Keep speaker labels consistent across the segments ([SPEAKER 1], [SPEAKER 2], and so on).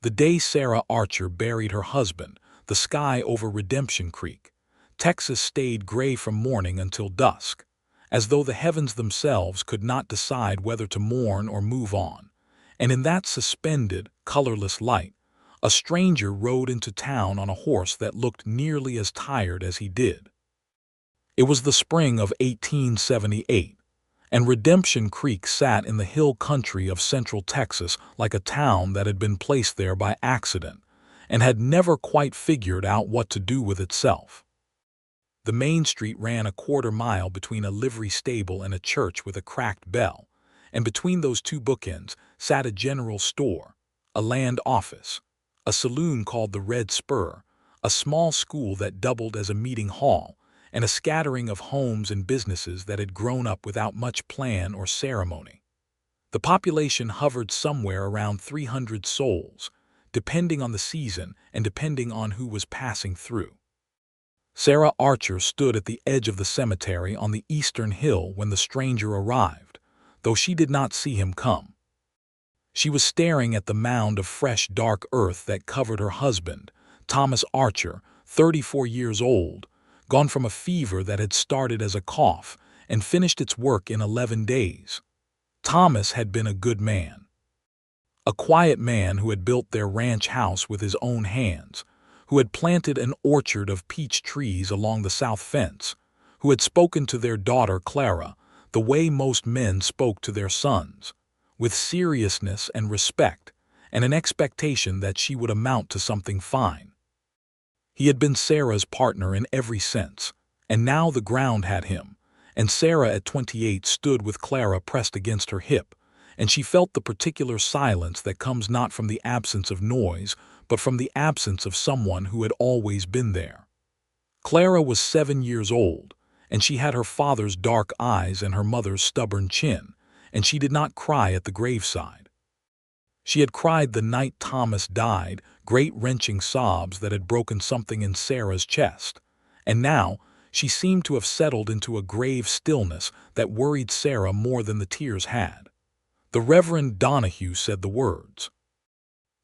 [SPEAKER 1] The day Sarah Archer buried her husband, the sky over Redemption Creek, Texas stayed gray from morning until dusk, as though the heavens themselves could not decide whether to mourn or move on. And in that suspended, colorless light, a stranger rode into town on a horse that looked nearly as tired as he did. It was the spring of 1878, and Redemption Creek sat in the hill country of central Texas like a town that had been placed there by accident and had never quite figured out what to do with itself. The main street ran a quarter-mile between a livery stable and a church with a cracked bell, and between those two bookends sat a general store, a land office, a saloon called the Red Spur, a small school that doubled as a meeting hall, and a scattering of homes and businesses that had grown up without much plan or ceremony. The population hovered somewhere around 300 souls, depending on the season and depending on who was passing through. Sarah Archer stood at the edge of the cemetery on the eastern hill when the stranger arrived, though she did not see him come. She was staring at the mound of fresh, dark earth that covered her husband, Thomas Archer, 34 years old, gone from a fever that had started as a cough and finished its work in 11 days. Thomas had been a good man. A quiet man who had built their ranch house with his own hands, who had planted an orchard of peach trees along the south fence, who had spoken to their daughter Clara the way most men spoke to their sons, with seriousness and respect and an expectation that she would amount to something fine. He had been Sarah's partner in every sense, and now the ground had him, and Sarah at 28 stood with Clara pressed against her hip, and she felt the particular silence that comes not from the absence of noise, but from the absence of someone who had always been there. Clara was 7 years old, and she had her father's dark eyes and her mother's stubborn chin, and she did not cry at the graveside. She had cried the night Thomas died, great wrenching sobs that had broken something in Sarah's chest, and now she seemed to have settled into a grave stillness that worried Sarah more than the tears had. The Reverend Donahue said the words.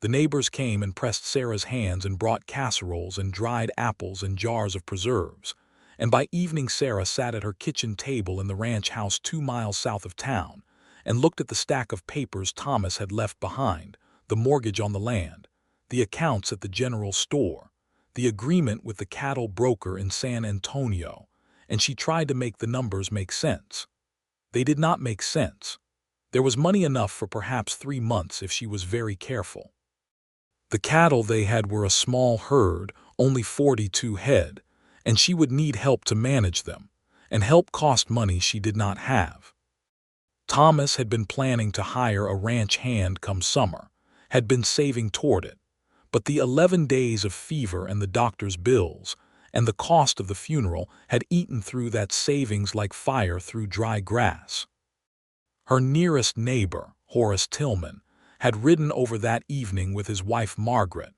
[SPEAKER 1] The neighbors came and pressed Sarah's hands and brought casseroles and dried apples and jars of preserves, and by evening Sarah sat at her kitchen table in the ranch house 2 miles south of town and looked at the stack of papers Thomas had left behind, the mortgage on the land, the accounts at the general store, the agreement with the cattle broker in San Antonio, and she tried to make the numbers make sense. They did not make sense. There was money enough for perhaps 3 months if she was very careful. The cattle they had were a small herd, only 42 head, and she would need help to manage them, and help cost money she did not have. Thomas had been planning to hire a ranch hand come summer, had been saving toward it, but the 11 days of fever and the doctor's bills and the cost of the funeral had eaten through that savings like fire through dry grass. Her nearest neighbor, Horace Tillman, had ridden over that evening with his wife Margaret,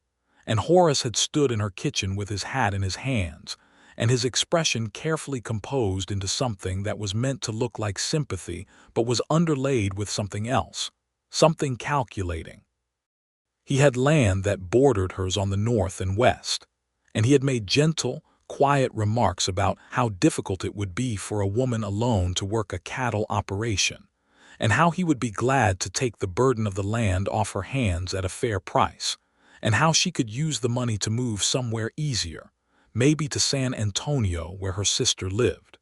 [SPEAKER 1] and Horace had stood in her kitchen with his hat in his hands, and his expression carefully composed into something that was meant to look like sympathy but was underlaid with something else, something calculating. He had land that bordered hers on the north and west, and he had made gentle, quiet remarks about how difficult it would be for a woman alone to work a cattle operation, and how he would be glad to take the burden of the land off her hands at a fair price, and how she could use the money to move somewhere easier, maybe to San Antonio where her sister lived.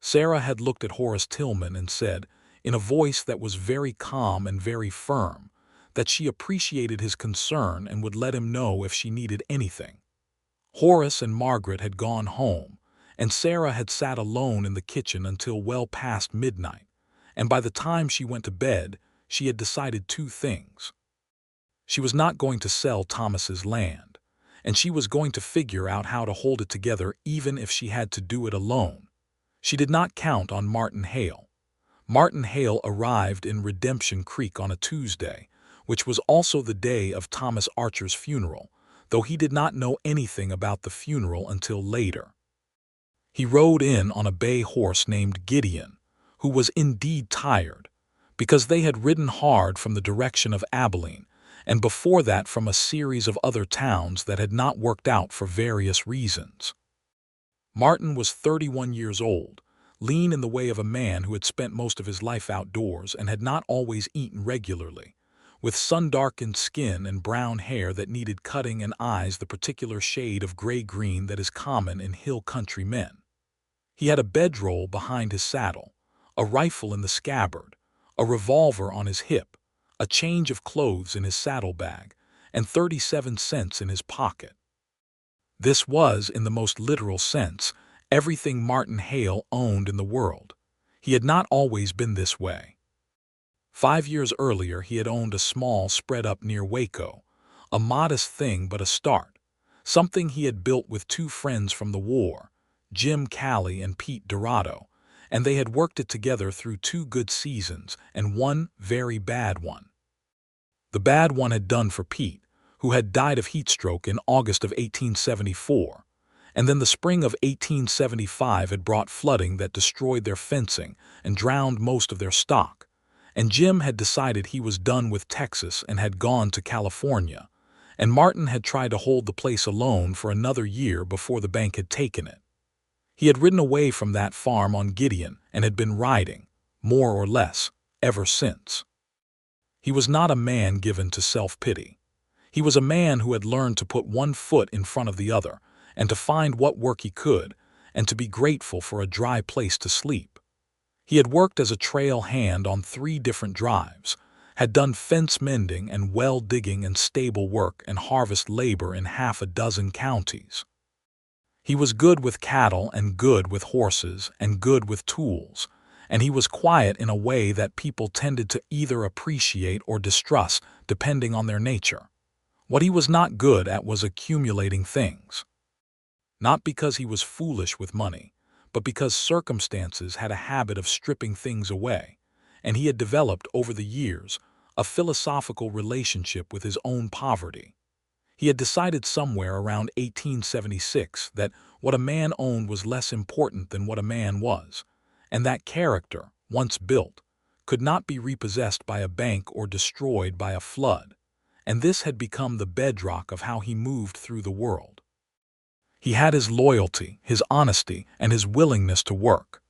[SPEAKER 1] Sarah had looked at Horace Tillman and said, in a voice that was very calm and very firm, that she appreciated his concern and would let him know if she needed anything. Horace and Margaret had gone home, and Sarah had sat alone in the kitchen until well past midnight, and by the time she went to bed, she had decided 2 things. She was not going to sell Thomas's land, and she was going to figure out how to hold it together even if she had to do it alone. She did not count on Martin Hale. Martin Hale arrived in Redemption Creek on a Tuesday, which was also the day of Thomas Archer's funeral, though he did not know anything about the funeral until later. He rode in on a bay horse named Gideon, who was indeed tired, because they had ridden hard from the direction of Abilene, and before that from a series of other towns that had not worked out for various reasons. Martin was 31 years old, lean in the way of a man who had spent most of his life outdoors and had not always eaten regularly, with sun-darkened skin and brown hair that needed cutting and eyes the particular shade of gray-green that is common in hill country men. He had a bedroll behind his saddle, a rifle in the scabbard, a revolver on his hip, a change of clothes in his saddlebag, and 37 cents in his pocket. This was, in the most literal sense, everything Martin Hale owned in the world. He had not always been this way. 5 years earlier he had owned a small spread up near Waco, a modest thing but a start, something he had built with two friends from the war, Jim Calley and Pete Dorado, and they had worked it together through 2 good seasons and 1 very bad one. The bad one had done for Pete, who had died of heatstroke in August of 1874, and then the spring of 1875 had brought flooding that destroyed their fencing and drowned most of their stock, and Jim had decided he was done with Texas and had gone to California, and Martin had tried to hold the place alone for another year before the bank had taken it. He had ridden away from that farm on Gideon and had been riding, more or less, ever since. He was not a man given to self-pity. He was a man who had learned to put one foot in front of the other and to find what work he could and to be grateful for a dry place to sleep. He had worked as a trail hand on 3 different drives, had done fence mending and well digging and stable work and harvest labor in half a dozen counties. He was good with cattle and good with horses and good with tools, and he was quiet in a way that people tended to either appreciate or distrust depending on their nature. What he was not good at was accumulating things. Not because he was foolish with money, but because circumstances had a habit of stripping things away, and he had developed over the years a philosophical relationship with his own poverty. He had decided somewhere around 1876 that what a man owned was less important than what a man was, and that character, once built, could not be repossessed by a bank or destroyed by a flood, and this had become the bedrock of how he moved through the world. He had his loyalty, his honesty, and his willingness to work.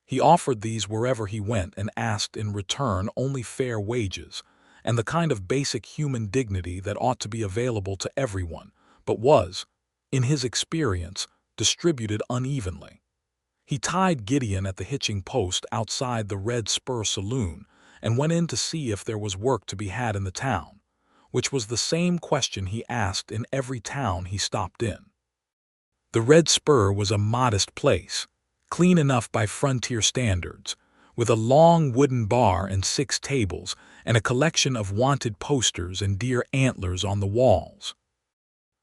[SPEAKER 1] He offered these wherever he went and asked in return only fair wages, and the kind of basic human dignity that ought to be available to everyone, but was, in his experience, distributed unevenly. He tied Gideon at the hitching post outside the Red Spur Saloon and went in to see if there was work to be had in the town, which was the same question he asked in every town he stopped in. The Red Spur was a modest place, clean enough by frontier standards, with a long wooden bar and 6 tables and a collection of wanted posters and deer antlers on the walls.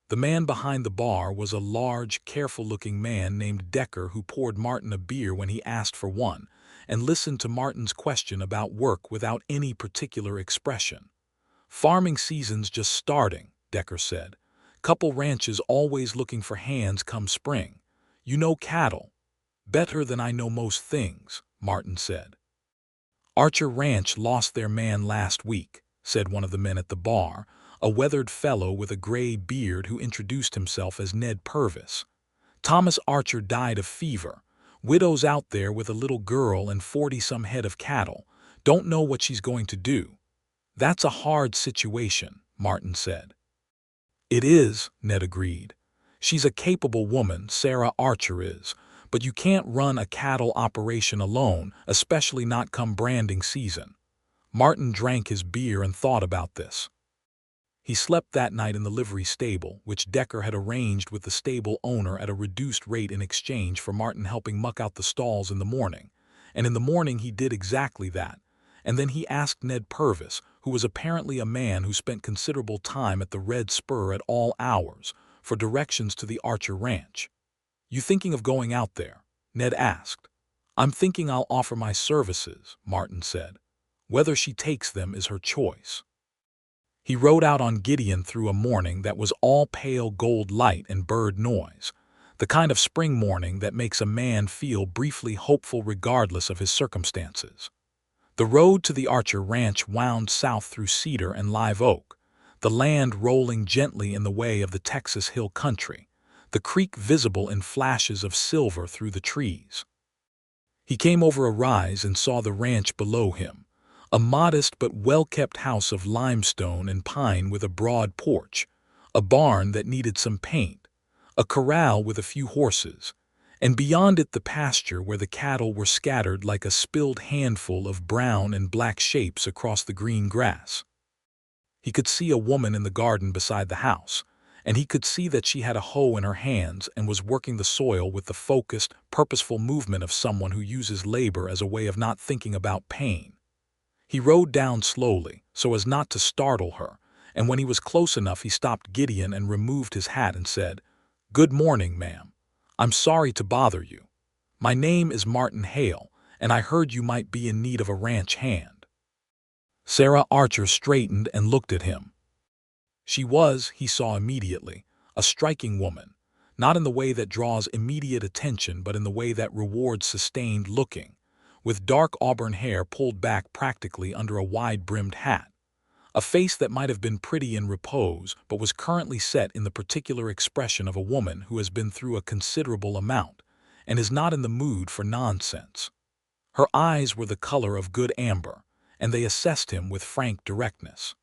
[SPEAKER 1] The man behind the bar was a large, careful-looking man named Decker who poured Martin a beer when he asked for one and listened to Martin's question about work without any particular expression. "Farming season's just starting," Decker said. "Couple ranches always looking for hands come spring. You know cattle." "Better than I know most things," Martin said. "Archer Ranch lost their man last week," said one of the men at the bar, a weathered fellow with a gray beard who introduced himself as Ned Purvis. "Thomas Archer died of fever. Widow's out there with a little girl and 40-some head of cattle. Don't know what she's going to do." "That's a hard situation," Martin said. "It is," Ned agreed. "She's a capable woman, Sarah Archer is, but you can't run a cattle operation alone, especially not come branding season." Martin drank his beer and thought about this. He slept that night in the livery stable, which Decker had arranged with the stable owner at a reduced rate in exchange for Martin helping muck out the stalls in the morning. And in the morning he did exactly that. And then he asked Ned Purvis, who was apparently a man who spent considerable time at the Red Spur at all hours, for directions to the Archer Ranch. "You thinking of going out there?" Ned asked. "I'm thinking I'll offer my services," Martin said. "Whether she takes them is her choice." He rode out on Gideon through a morning that was all pale gold light and bird noise, the kind of spring morning that makes a man feel briefly hopeful regardless of his circumstances. The road to the Archer Ranch wound south through cedar and live oak, the land rolling gently in the way of the Texas hill country, the creek visible in flashes of silver through the trees. He came over a rise and saw the ranch below him, a modest but well-kept house of limestone and pine with a broad porch, a barn that needed some paint, a corral with a few horses, and beyond it the pasture where the cattle were scattered like a spilled handful of brown and black shapes across the green grass. He could see a woman in the garden beside the house, and he could see that she had a hoe in her hands and was working the soil with the focused, purposeful movement of someone who uses labor as a way of not thinking about pain. He rode down slowly, so as not to startle her, and when he was close enough he stopped Gideon and removed his hat and said, "Good morning, ma'am. I'm sorry to bother you. My name is Martin Hale, and I heard you might be in need of a ranch hand." Sarah Archer straightened and looked at him. She was, he saw immediately, a striking woman, not in the way that draws immediate attention but in the way that rewards sustained looking, with dark auburn hair pulled back practically under a wide-brimmed hat, a face that might have been pretty in repose but was currently set in the particular expression of a woman who has been through a considerable amount and is not in the mood for nonsense. Her eyes were the color of good amber, and they assessed him with frank directness.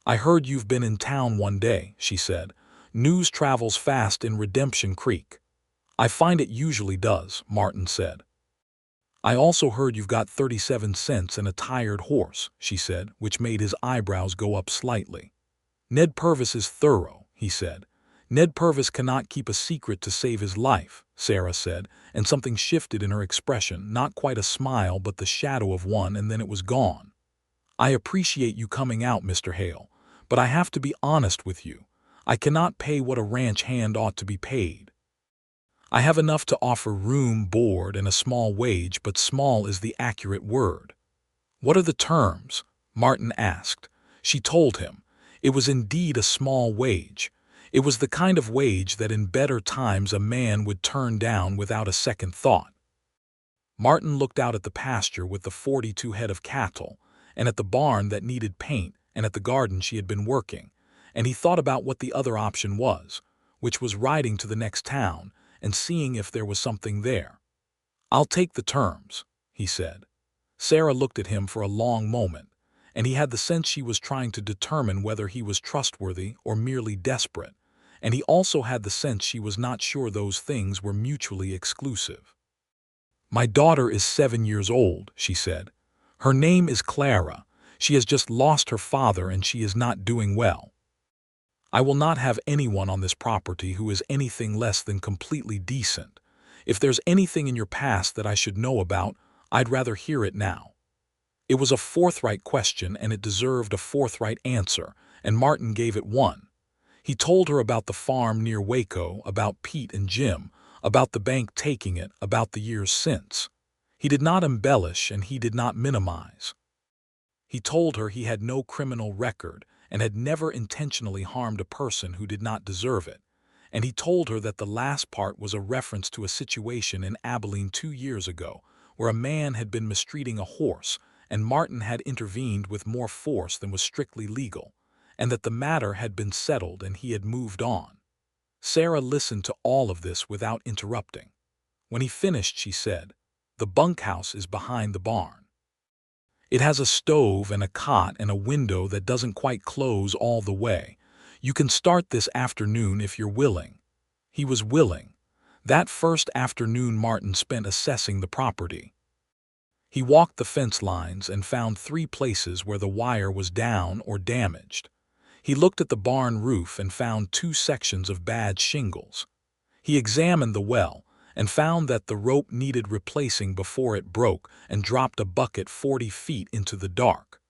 [SPEAKER 1] "I heard you've been in town one day," she said. "News travels fast in Redemption Creek." "I find it usually does," Martin said. "I also heard you've got 37 cents and a tired horse," she said, which made his eyebrows go up slightly. "Ned Purvis is thorough," he said. "Ned Purvis cannot keep a secret to save his life," Sarah said, and something shifted in her expression, not quite a smile but the shadow of one, and then it was gone. "I appreciate you coming out, Mr. Hale, but I have to be honest with you. I cannot pay what a ranch hand ought to be paid. I have enough to offer room, board, and a small wage, but small is the accurate word." "What are the terms?" Martin asked. She told him. It was indeed a small wage. It was the kind of wage that in better times a man would turn down without a second thought. Martin looked out at the pasture with the 42 head of cattle, and at the barn that needed paint, and at the garden she had been working, and he thought about what the other option was, which was riding to the next town and seeing if there was something there. "I'll take the terms," he said. Sarah looked at him for a long moment, and he had the sense she was trying to determine whether he was trustworthy or merely desperate, and he also had the sense she was not sure those things were mutually exclusive. "My daughter is 7 years old," she said. "Her name is Clara. She has just lost her father and she is not doing well. I will not have anyone on this property who is anything less than completely decent. If there's anything in your past that I should know about, I'd rather hear it now." It was a forthright question and it deserved a forthright answer, and Martin gave it one. He told her about the farm near Waco, about Pete and Jim, about the bank taking it, about the years since. He did not embellish and he did not minimize. He told her he had no criminal record and had never intentionally harmed a person who did not deserve it, and he told her that the last part was a reference to a situation in Abilene 2 years ago where a man had been mistreating a horse and Martin had intervened with more force than was strictly legal, and that the matter had been settled and he had moved on. Sarah listened to all of this without interrupting. When he finished, she said, "The bunkhouse is behind the barn. It has a stove and a cot and a window that doesn't quite close all the way. You can start this afternoon if you're willing." He was willing. That first afternoon Martin spent assessing the property. He walked the fence lines and found 3 places where the wire was down or damaged. He looked at the barn roof and found 2 sections of bad shingles. He examined the well and found that the rope needed replacing before it broke and dropped a bucket 40 feet into the dark.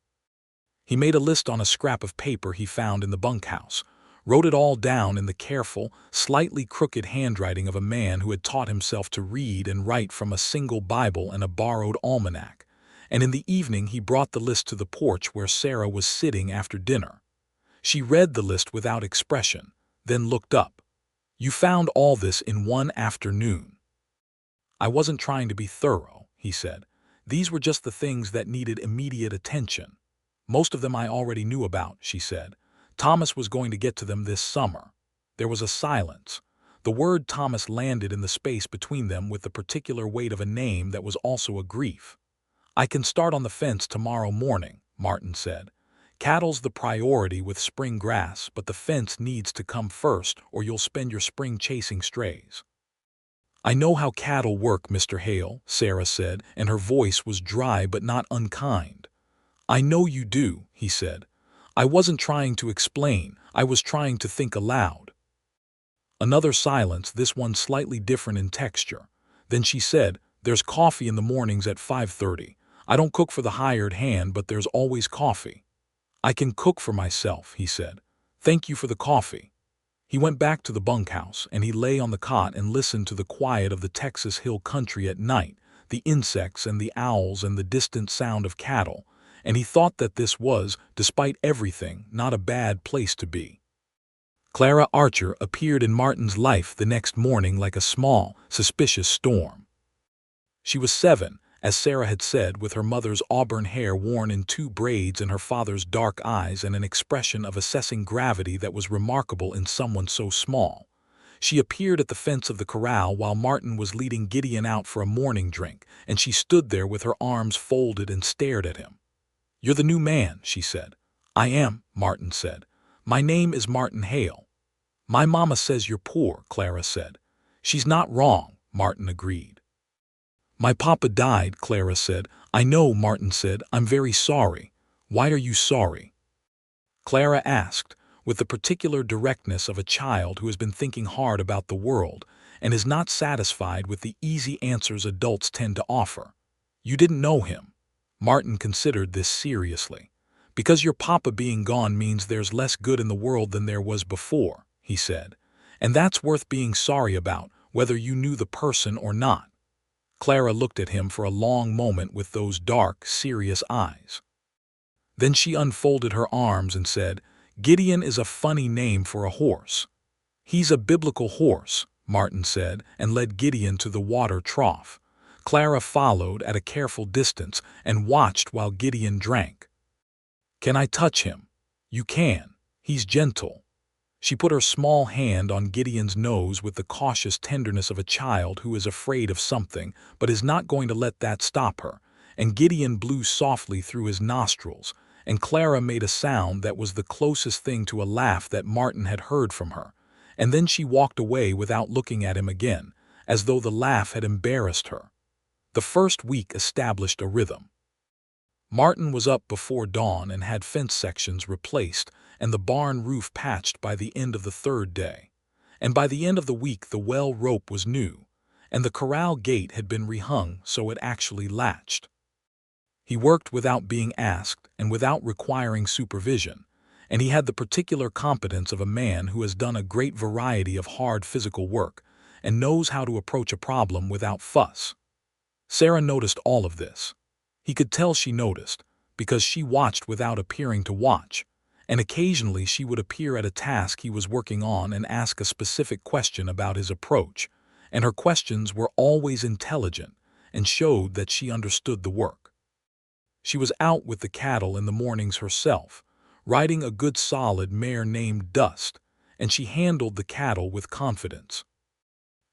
[SPEAKER 1] He made a list on a scrap of paper he found in the bunkhouse, wrote it all down in the careful, slightly crooked handwriting of a man who had taught himself to read and write from a single Bible and a borrowed almanac, and in the evening he brought the list to the porch where Sarah was sitting after dinner. She read the list without expression, then looked up. "You found all this in one afternoon." "I wasn't trying to be thorough," he said. "These were just the things that needed immediate attention." "Most of them I already knew about," she said. Thomas was going to get to them this summer. There was a silence. The word Thomas landed in the space between them with the particular weight of a name that was also a grief. "I can start on the fence tomorrow morning," Martin said. "Cattle's the priority with spring grass, but the fence needs to come first or you'll spend your spring chasing strays." "I know how cattle work, Mr. Hale," Sarah said, and her voice was dry but not unkind. "I know you do," he said. "I wasn't trying to explain, I was trying to think aloud." Another silence, this one slightly different in texture. Then she said, "There's coffee in the mornings at 5:30. I don't cook for the hired hand, but there's always coffee." "I can cook for myself," he said. "Thank you for the coffee." He went back to the bunkhouse, and he lay on the cot and listened to the quiet of the Texas hill country at night, the insects and the owls and the distant sound of cattle, and he thought that this was, despite everything, not a bad place to be. Clara Archer appeared in Martin's life the next morning like a small, suspicious storm. She was 7, as Sarah had said, with her mother's auburn hair worn in 2 braids and her father's dark eyes and an expression of assessing gravity that was remarkable in someone so small. She appeared at the fence of the corral while Martin was leading Gideon out for a morning drink, and she stood there with her arms folded and stared at him. "You're the new man," she said. "I am," Martin said. "My name is Martin Hale." "My mama says you're poor," Clara said. "She's not wrong," Martin agreed. "My papa died," Clara said. "I know," Martin said. "I'm very sorry." "Why are you sorry?" Clara asked, with the particular directness of a child who has been thinking hard about the world and is not satisfied with the easy answers adults tend to offer. "You didn't know him." Martin considered this seriously. "Because your papa being gone means there's less good in the world than there was before," he said. "And that's worth being sorry about, whether you knew the person or not." Clara looked at him for a long moment with those dark, serious eyes. Then she unfolded her arms and said, "Gideon is a funny name for a horse." "He's a biblical horse," Martin said, and led Gideon to the water trough. Clara followed at a careful distance and watched while Gideon drank. "Can I touch him?" "You can. He's gentle." She put her small hand on Gideon's nose with the cautious tenderness of a child who is afraid of something but is not going to let that stop her, and Gideon blew softly through his nostrils, and Clara made a sound that was the closest thing to a laugh that Martin had heard from her, and then she walked away without looking at him again, as though the laugh had embarrassed her. The first week established a rhythm. Martin was up before dawn and had fence sections replaced and the barn roof patched by the end of the 3rd day. And by the end of the week the well rope was new, and the corral gate had been rehung so it actually latched. He worked without being asked and without requiring supervision, and he had the particular competence of a man who has done a great variety of hard physical work and knows how to approach a problem without fuss. Sarah noticed all of this. He could tell she noticed, because she watched without appearing to watch, and occasionally she would appear at a task he was working on and ask a specific question about his approach, and her questions were always intelligent and showed that she understood the work. She was out with the cattle in the mornings herself, riding a good solid mare named Dust, and she handled the cattle with confidence.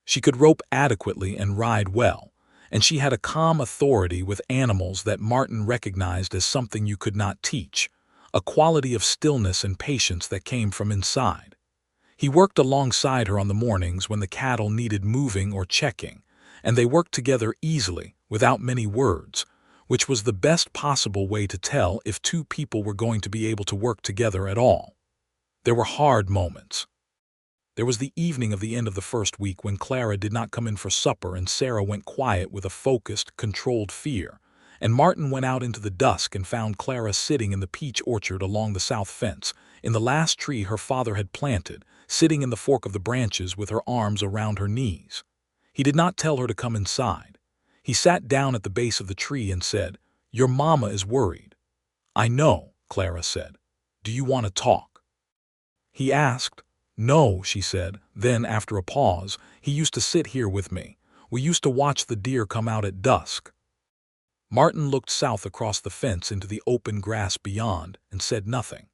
[SPEAKER 1] She could rope adequately and ride well, and she had a calm authority with animals that Martin recognized as something you could not teach, a quality of stillness and patience that came from inside. He worked alongside her on the mornings when the cattle needed moving or checking, and they worked together easily, without many words, which was the best possible way to tell if 2 people were going to be able to work together at all. There were hard moments. There was the evening of the end of the 1st week when Clara did not come in for supper and Sarah went quiet with a focused, controlled fear, and Martin went out into the dusk and found Clara sitting in the peach orchard along the south fence, in the last tree her father had planted, sitting in the fork of the branches with her arms around her knees. He did not tell her to come inside. He sat down at the base of the tree and said, "Your mama is worried." "I know," Clara said. "Do you want to talk?" He asked. "No," she said. Then, after a pause, "He used to sit here with me. We used to watch the deer come out at dusk." Martin looked south across the fence into the open grass beyond and said nothing.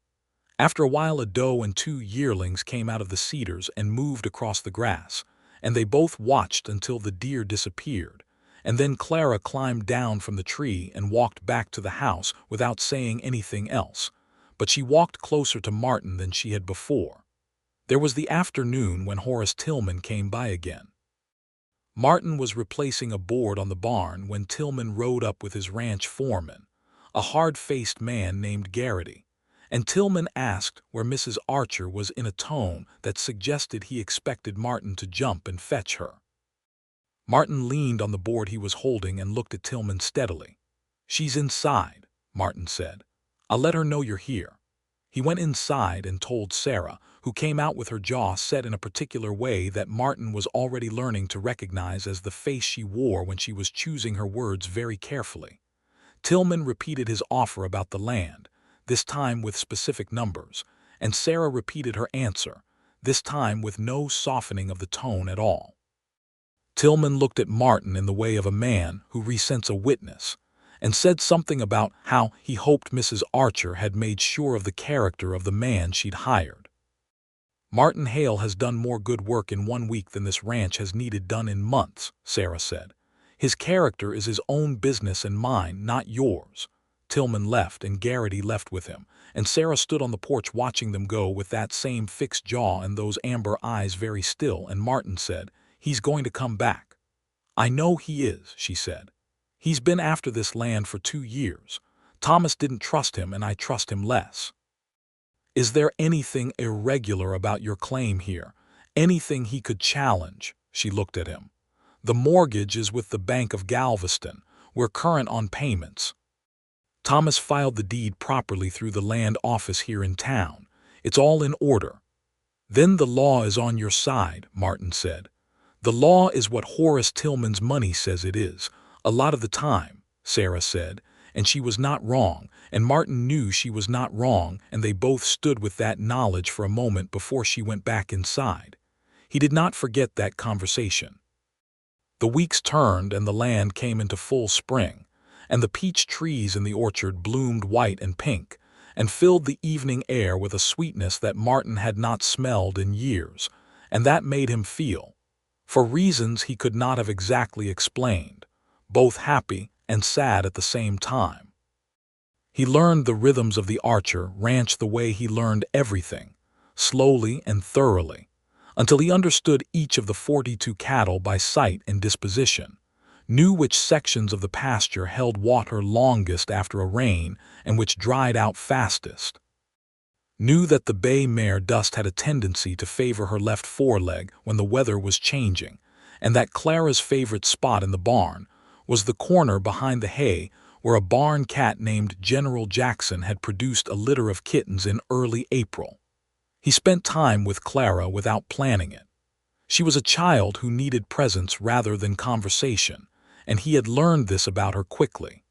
[SPEAKER 1] After a while, a doe and 2 yearlings came out of the cedars and moved across the grass, and they both watched until the deer disappeared, and then Clara climbed down from the tree and walked back to the house without saying anything else, but she walked closer to Martin than she had before. There was the afternoon when Horace Tillman came by again. Martin was replacing a board on the barn when Tillman rode up with his ranch foreman, a hard-faced man named Garrity, and Tillman asked where Mrs. Archer was in a tone that suggested he expected Martin to jump and fetch her. Martin leaned on the board he was holding and looked at Tillman steadily. "She's inside," Martin said. "I'll let her know you're here." He went inside and told Sarah, who came out with her jaw set in a particular way that Martin was already learning to recognize as the face she wore when she was choosing her words very carefully. Tillman repeated his offer about the land, this time with specific numbers, and Sarah repeated her answer, this time with no softening of the tone at all. Tillman looked at Martin in the way of a man who resents a witness, and said something about how he hoped Mrs. Archer had made sure of the character of the man she'd hired. "Martin Hale has done more good work in 1 week than this ranch has needed done in months," Sarah said. "His character is his own business and mine, not yours." Tillman left and Garrity left with him, and Sarah stood on the porch watching them go with that same fixed jaw and those amber eyes very still, and Martin said, "He's going to come back." "I know he is," she said. "He's been after this land for 2 years. Thomas didn't trust him and I trust him less." "Is there anything irregular about your claim here? Anything he could challenge?" She looked at him. "The mortgage is with the Bank of Galveston. We're current on payments. Thomas filed the deed properly through the land office here in town. It's all in order." "Then the law is on your side," Martin said. "The law is what Horace Tillman's money says it is, a lot of the time," Sarah said, and she was not wrong, and Martin knew she was not wrong, and they both stood with that knowledge for a moment before she went back inside. He did not forget that conversation. The weeks turned and the land came into full spring, and the peach trees in the orchard bloomed white and pink, and filled the evening air with a sweetness that Martin had not smelled in years, and that made him feel, for reasons he could not have exactly explained, both happy and sad at the same time. He learned the rhythms of the Archer ranch the way he learned everything, slowly and thoroughly, until he understood each of the 42 cattle by sight and disposition, knew which sections of the pasture held water longest after a rain and which dried out fastest, knew that the bay mare Dust had a tendency to favor her left foreleg when the weather was changing, and that Clara's favorite spot in the barn was the corner behind the hay where a barn cat named General Jackson had produced a litter of kittens in early April. He spent time with Clara without planning it. She was a child who needed presence rather than conversation, and he had learned this about her quickly.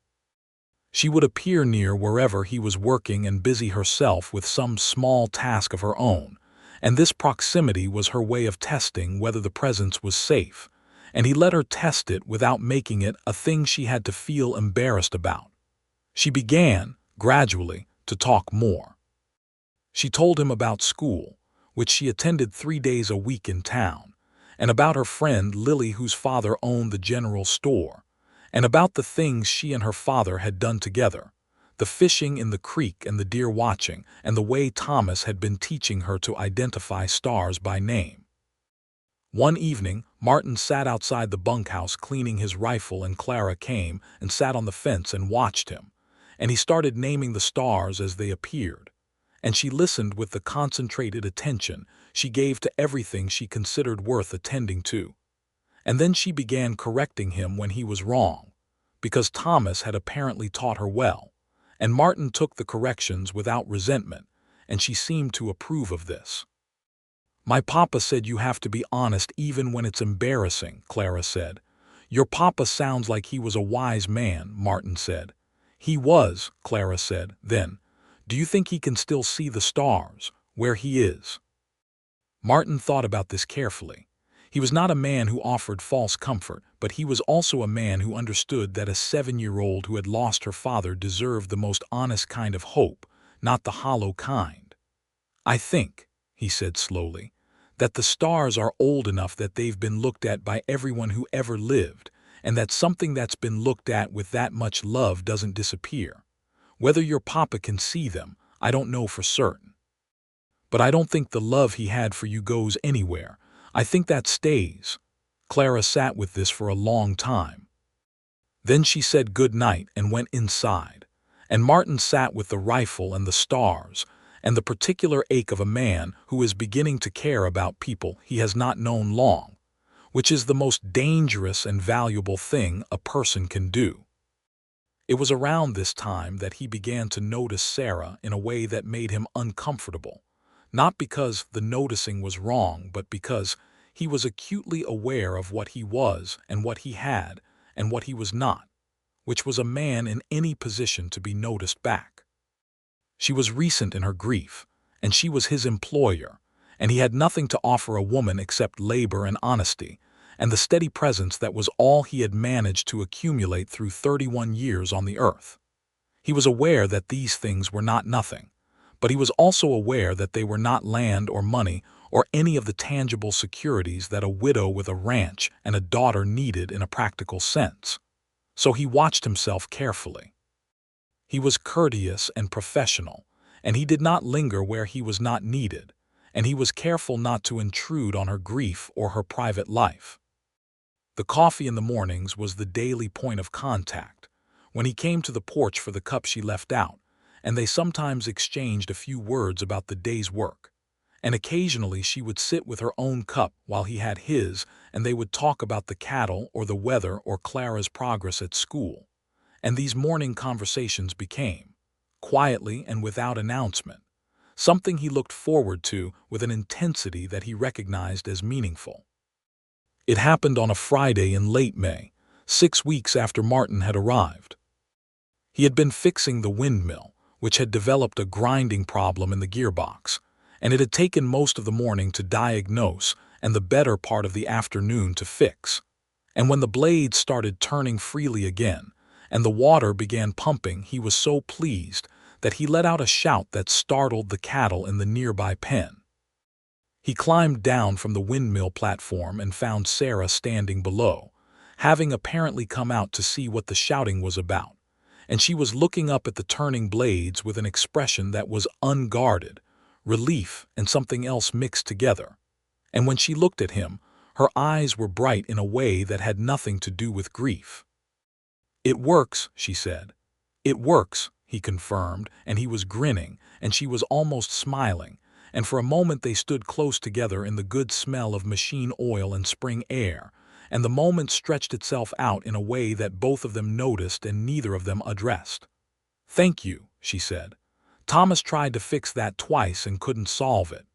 [SPEAKER 1] She would appear near wherever he was working and busy herself with some small task of her own, and this proximity was her way of testing whether the presence was safe, and he let her test it without making it a thing she had to feel embarrassed about. She began, gradually, to talk more. She told him about school, which she attended 3 days a week in town, and about her friend Lily whose father owned the general store, and about the things she and her father had done together, the fishing in the creek and the deer watching, and the way Thomas had been teaching her to identify stars by name. One evening, Martin sat outside the bunkhouse cleaning his rifle, and Clara came and sat on the fence and watched him, and he started naming the stars as they appeared, and she listened with the concentrated attention she gave to everything she considered worth attending to. And then she began correcting him when he was wrong, because Thomas had apparently taught her well, and Martin took the corrections without resentment, and she seemed to approve of this. "My papa said you have to be honest even when it's embarrassing," Clara said. "Your papa sounds like he was a wise man," Martin said. "He was," Clara said. Then, "Do you think he can still see the stars, where he is?" Martin thought about this carefully. He was not a man who offered false comfort, but he was also a man who understood that a 7-year-old who had lost her father deserved the most honest kind of hope, not the hollow kind. "I think," he said slowly, "that the stars are old enough that they've been looked at by everyone who ever lived, and that something that's been looked at with that much love doesn't disappear. Whether your papa can see them, I don't know for certain. But I don't think the love he had for you goes anywhere. I think that stays." Clara sat with this for a long time. Then she said good night and went inside, and Martin sat with the rifle and the stars, and the particular ache of a man who is beginning to care about people he has not known long, which is the most dangerous and valuable thing a person can do. It was around this time that he began to notice Sarah in a way that made him uncomfortable, not because the noticing was wrong, but because he was acutely aware of what he was and what he had and what he was not, which was a man in any position to be noticed back. She was recent in her grief, and she was his employer, and he had nothing to offer a woman except labor and honesty, and the steady presence that was all he had managed to accumulate through 31 years on the earth. He was aware that these things were not nothing, but he was also aware that they were not land or money or any of the tangible securities that a widow with a ranch and a daughter needed in a practical sense. So he watched himself carefully. He was courteous and professional, and he did not linger where he was not needed, and he was careful not to intrude on her grief or her private life. The coffee in the mornings was the daily point of contact, when he came to the porch for the cup she left out, and they sometimes exchanged a few words about the day's work. And occasionally she would sit with her own cup while he had his, and they would talk about the cattle or the weather or Clara's progress at school. And these morning conversations became, quietly and without announcement, something he looked forward to with an intensity that he recognized as meaningful. It happened on a Friday in late May, 6 weeks after Martin had arrived. He had been fixing the windmill, which had developed a grinding problem in the gearbox, and it had taken most of the morning to diagnose and the better part of the afternoon to fix. And when the blades started turning freely again, and the water began pumping, he was so pleased that he let out a shout that startled the cattle in the nearby pen. He climbed down from the windmill platform and found Sarah standing below, having apparently come out to see what the shouting was about, and she was looking up at the turning blades with an expression that was unguarded, relief and something else mixed together. And when she looked at him, her eyes were bright in a way that had nothing to do with grief. "It works," she said. "It works," he confirmed, and he was grinning, and she was almost smiling, and for a moment they stood close together in the good smell of machine oil and spring air, and the moment stretched itself out in a way that both of them noticed and neither of them addressed. "Thank you," she said. "Thomas tried to fix that twice and couldn't solve it."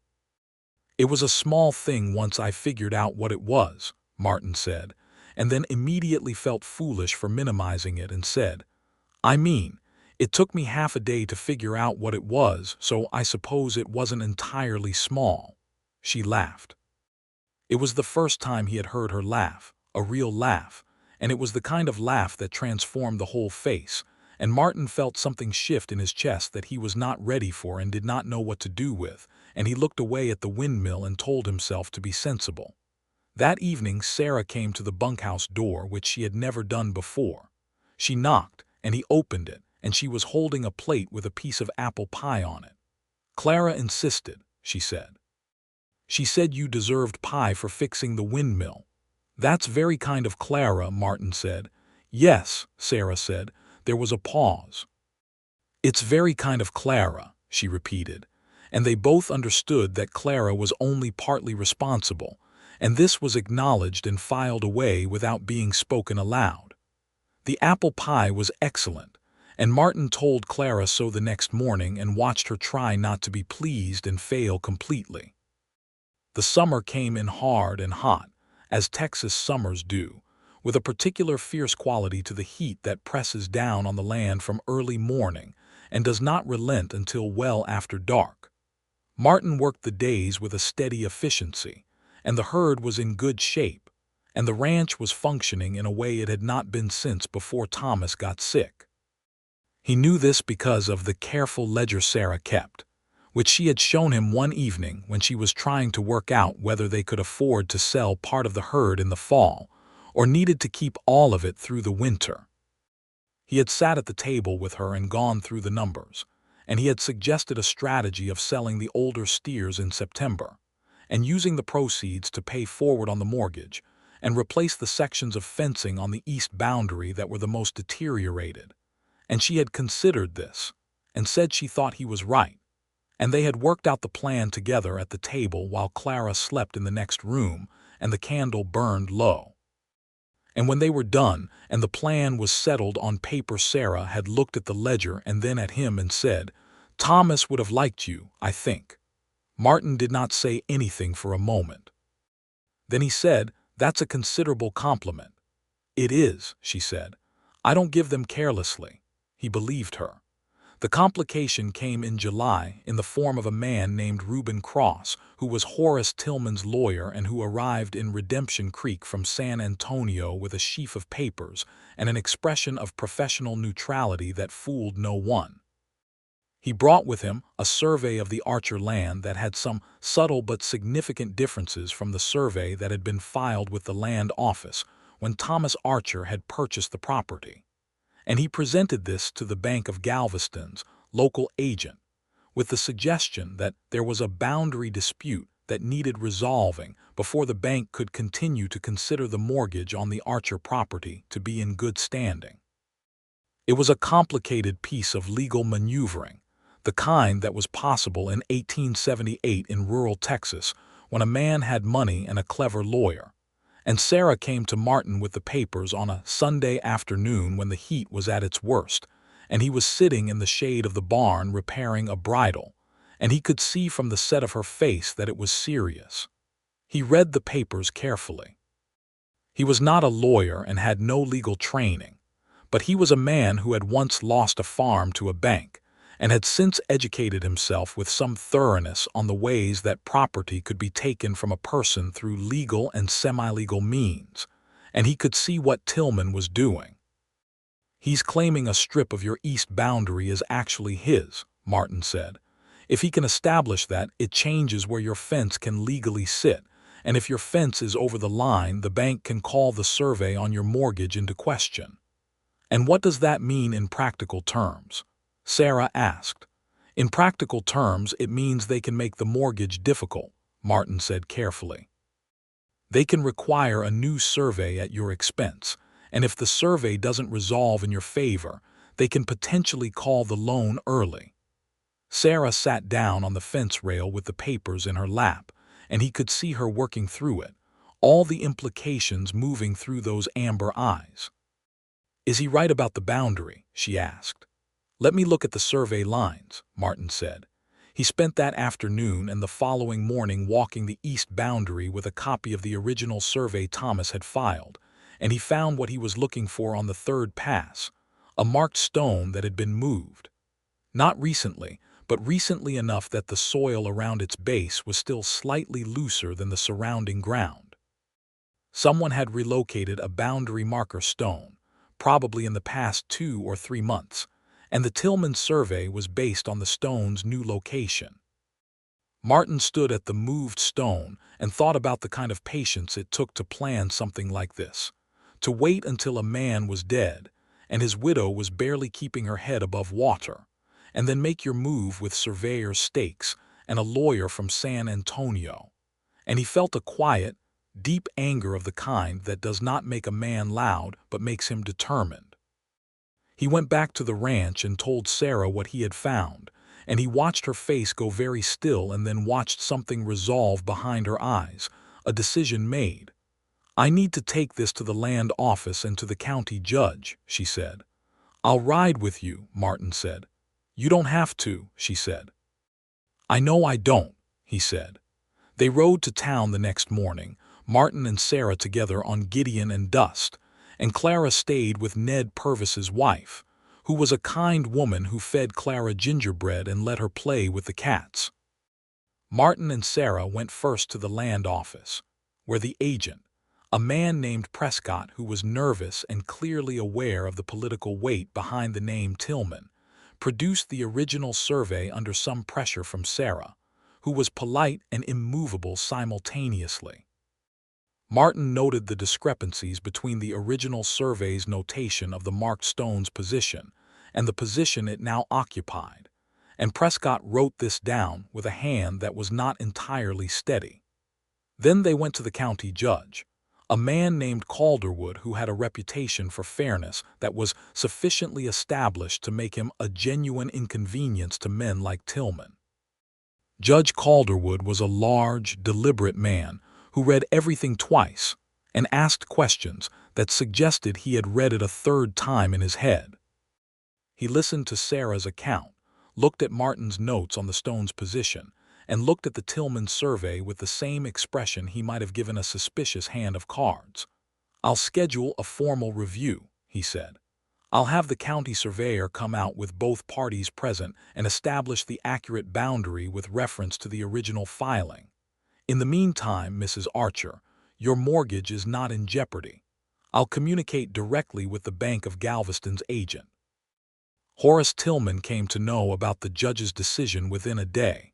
[SPEAKER 1] "It was a small thing once I figured out what it was," Martin said, and then immediately felt foolish for minimizing it and said, "I mean, it took me half a day to figure out what it was, so I suppose it wasn't entirely small." She laughed. It was the first time he had heard her laugh, a real laugh, and it was the kind of laugh that transformed the whole face, and Martin felt something shift in his chest that he was not ready for and did not know what to do with, and he looked away at the windmill and told himself to be sensible. That evening Sarah came to the bunkhouse door, which she had never done before. She knocked, and he opened it, and she was holding a plate with a piece of apple pie on it. "Clara insisted," she said. "She said you deserved pie for fixing the windmill." "That's very kind of Clara," Martin said. "Yes," Sarah said. There was a pause. "It's very kind of Clara," she repeated, and they both understood that Clara was only partly responsible, and this was acknowledged and filed away without being spoken aloud. The apple pie was excellent, and Martin told Clara so the next morning and watched her try not to be pleased and fail completely. The summer came in hard and hot, as Texas summers do, with a particular fierce quality to the heat that presses down on the land from early morning and does not relent until well after dark. Martin worked the days with a steady efficiency, and the herd was in good shape, and the ranch was functioning in a way it had not been since before Thomas got sick. He knew this because of the careful ledger Sarah kept, which she had shown him one evening when she was trying to work out whether they could afford to sell part of the herd in the fall, or needed to keep all of it through the winter. He had sat at the table with her and gone through the numbers, and he had suggested a strategy of selling the older steers in September, and using the proceeds to pay forward on the mortgage, and replace the sections of fencing on the east boundary that were the most deteriorated. And she had considered this, and said she thought he was right, and they had worked out the plan together at the table while Clara slept in the next room and the candle burned low. And when they were done and the plan was settled on paper, Sarah had looked at the ledger and then at him and said, "Thomas would have liked you, I think." Martin did not say anything for a moment. Then he said, "That's a considerable compliment." "It is," she said. "I don't give them carelessly." He believed her. The complication came in July in the form of a man named Reuben Cross, who was Horace Tillman's lawyer and who arrived in Redemption Creek from San Antonio with a sheaf of papers and an expression of professional neutrality that fooled no one. He brought with him a survey of the Archer land that had some subtle but significant differences from the survey that had been filed with the land office when Thomas Archer had purchased the property. And he presented this to the Bank of Galveston's local agent with the suggestion that there was a boundary dispute that needed resolving before the bank could continue to consider the mortgage on the Archer property to be in good standing. It was a complicated piece of legal maneuvering, the kind that was possible in 1878 in rural Texas when a man had money and a clever lawyer. And Sarah came to Martin with the papers on a Sunday afternoon when the heat was at its worst, and he was sitting in the shade of the barn repairing a bridle, and he could see from the set of her face that it was serious. He read the papers carefully. He was not a lawyer and had no legal training, but he was a man who had once lost a farm to a bank, and had since educated himself with some thoroughness on the ways that property could be taken from a person through legal and semi-legal means, and he could see what Tillman was doing. "He's claiming a strip of your east boundary is actually his," Martin said. "If he can establish that, it changes where your fence can legally sit, and if your fence is over the line, the bank can call the survey on your mortgage into question." "And what does that mean in practical terms?" Sarah asked. "In practical terms, it means they can make the mortgage difficult," Martin said carefully. "They can require a new survey at your expense, and if the survey doesn't resolve in your favor, they can potentially call the loan early." Sarah sat down on the fence rail with the papers in her lap, and he could see her working through it, all the implications moving through those amber eyes. "Is he right about the boundary?" she asked. "Let me look at the survey lines," Martin said. He spent that afternoon and the following morning walking the east boundary with a copy of the original survey Thomas had filed, and he found what he was looking for on the third pass, a marked stone that had been moved. Not recently, but recently enough that the soil around its base was still slightly looser than the surrounding ground. Someone had relocated a boundary marker stone, probably in the past 2 or 3 months, and the Tillman survey was based on the stone's new location. Martin stood at the moved stone and thought about the kind of patience it took to plan something like this, to wait until a man was dead and his widow was barely keeping her head above water, and then make your move with surveyor's stakes and a lawyer from San Antonio. And he felt a quiet, deep anger of the kind that does not make a man loud but makes him determined. He went back to the ranch and told Sarah what he had found, and he watched her face go very still and then watched something resolve behind her eyes, a decision made. "I need to take this to the land office and to the county judge," she said. "I'll ride with you," Martin said. "You don't have to," she said. "I know I don't," he said. They rode to town the next morning, Martin and Sarah together on Gideon and Dust, and Clara stayed with Ned Purvis's wife, who was a kind woman who fed Clara gingerbread and let her play with the cats. Martin and Sarah went first to the land office, where the agent, a man named Prescott who was nervous and clearly aware of the political weight behind the name Tillman, produced the original survey under some pressure from Sarah, who was polite and immovable simultaneously. Martin noted the discrepancies between the original survey's notation of the marked stone's position and the position it now occupied, and Prescott wrote this down with a hand that was not entirely steady. Then they went to the county judge, a man named Calderwood who had a reputation for fairness that was sufficiently established to make him a genuine inconvenience to men like Tillman. Judge Calderwood was a large, deliberate man who read everything twice and asked questions that suggested he had read it a third time in his head. He listened to Sarah's account, looked at Martin's notes on the stone's position, and looked at the Tillman survey with the same expression he might have given a suspicious hand of cards. "I'll schedule a formal review," he said. "I'll have the county surveyor come out with both parties present and establish the accurate boundary with reference to the original filing. In the meantime, Mrs. Archer, your mortgage is not in jeopardy. I'll communicate directly with the Bank of Galveston's agent." Horace Tillman came to know about the judge's decision within a day,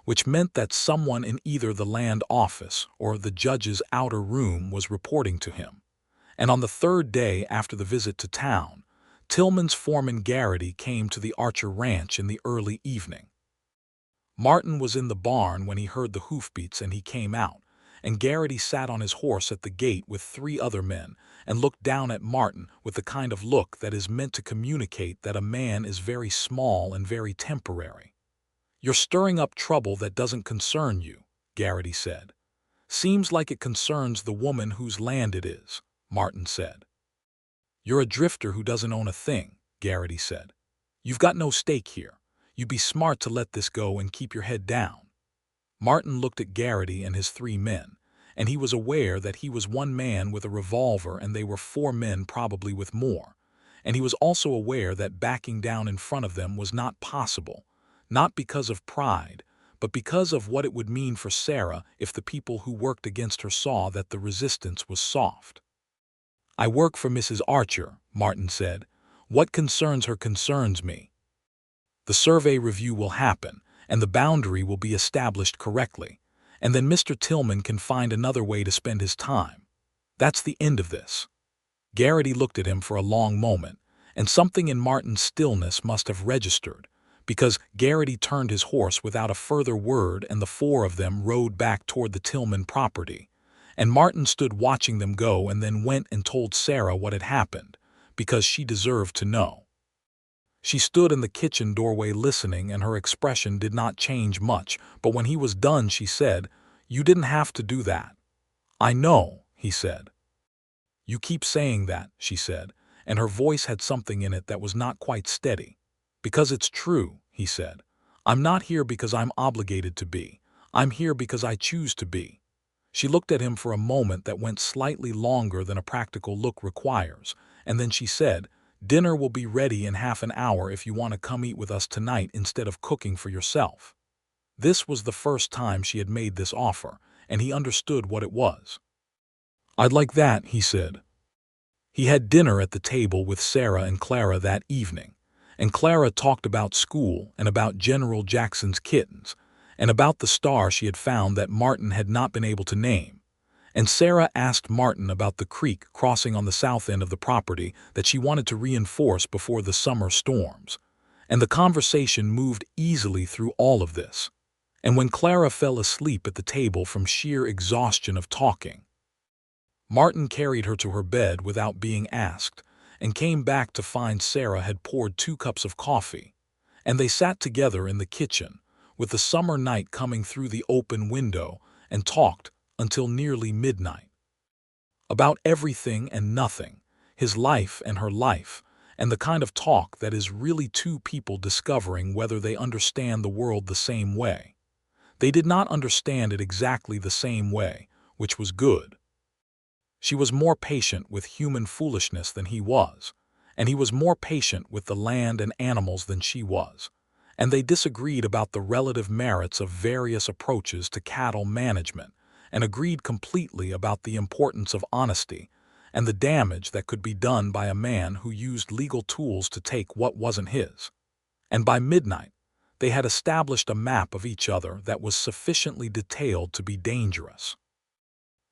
[SPEAKER 1] which meant that someone in either the land office or the judge's outer room was reporting to him. And on the third day after the visit to town, Tillman's foreman Garrity came to the Archer ranch in the early evening. Martin was in the barn when he heard the hoofbeats and he came out, and Garrity sat on his horse at the gate with 3 other men and looked down at Martin with the kind of look that is meant to communicate that a man is very small and very temporary. "You're stirring up trouble that doesn't concern you," Garrity said. "Seems like it concerns the woman whose land it is," Martin said. "You're a drifter who doesn't own a thing," Garrity said. "You've got no stake here. You'd be smart to let this go and keep your head down." Martin looked at Garrity and his 3 men, and he was aware that he was one man with a revolver and they were 4 men probably with more, and he was also aware that backing down in front of them was not possible, not because of pride, but because of what it would mean for Sarah if the people who worked against her saw that the resistance was soft. "I work for Mrs. Archer," Martin said. "What concerns her concerns me. The survey review will happen, and the boundary will be established correctly, and then Mr. Tillman can find another way to spend his time. That's the end of this." Garrity looked at him for a long moment, and something in Martin's stillness must have registered, because Garrity turned his horse without a further word and the 4 of them rode back toward the Tillman property, and Martin stood watching them go and then went and told Sarah what had happened, because she deserved to know. She stood in the kitchen doorway listening, and her expression did not change much, but when he was done she said, "You didn't have to do that." "I know," he said. "You keep saying that," she said, and her voice had something in it that was not quite steady. "Because it's true," he said. "I'm not here because I'm obligated to be. I'm here because I choose to be." She looked at him for a moment that went slightly longer than a practical look requires, and then she said, "Dinner will be ready in half an hour if you want to come eat with us tonight instead of cooking for yourself." This was the first time she had made this offer, and he understood what it was. "I'd like that," he said. He had dinner at the table with Sarah and Clara that evening, and Clara talked about school and about General Jackson's kittens, and about the star she had found that Martin had not been able to name. And Sarah asked Martin about the creek crossing on the south end of the property that she wanted to reinforce before the summer storms. And the conversation moved easily through all of this. And when Clara fell asleep at the table from sheer exhaustion of talking, Martin carried her to her bed without being asked, and came back to find Sarah had poured 2 cups of coffee, and they sat together in the kitchen, with the summer night coming through the open window, and talked until nearly midnight. About everything and nothing, his life and her life, and the kind of talk that is really 2 people discovering whether they understand the world the same way. They did not understand it exactly the same way, which was good. She was more patient with human foolishness than he was, and he was more patient with the land and animals than she was, and they disagreed about the relative merits of various approaches to cattle management, and agreed completely about the importance of honesty and the damage that could be done by a man who used legal tools to take what wasn't his. and by midnight, they had established a map of each other that was sufficiently detailed to be dangerous.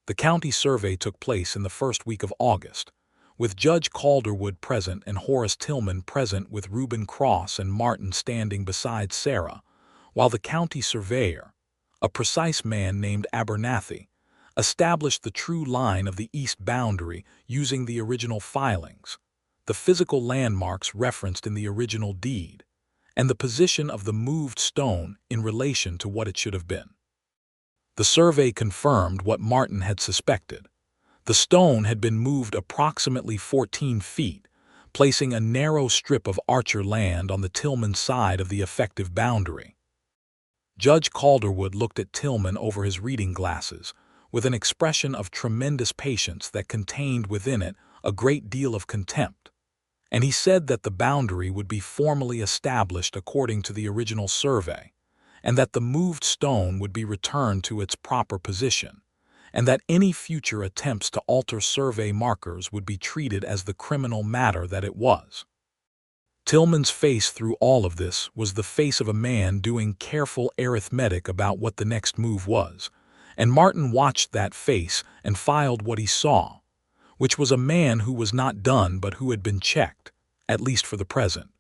[SPEAKER 1] The county survey took place in the first week of August, with Judge Calderwood present and Horace Tillman present, with Reuben Cross and Martin standing beside Sarah, while the county surveyor, a precise man named Abernathy, established the true line of the east boundary using the original filings, the physical landmarks referenced in the original deed, and the position of the moved stone in relation to what it should have been. The survey confirmed what Martin had suspected. The stone had been moved approximately 14 feet, placing a narrow strip of Archer land on the Tillman side of the effective boundary. Judge Calderwood looked at Tillman over his reading glasses, with an expression of tremendous patience that contained within it a great deal of contempt, and he said that the boundary would be formally established according to the original survey, and that the moved stone would be returned to its proper position, and that any future attempts to alter survey markers would be treated as the criminal matter that it was. Tillman's face through all of this was the face of a man doing careful arithmetic about what the next move was, and Martin watched that face and filed what he saw, which was a man who was not done but who had been checked, at least for the present.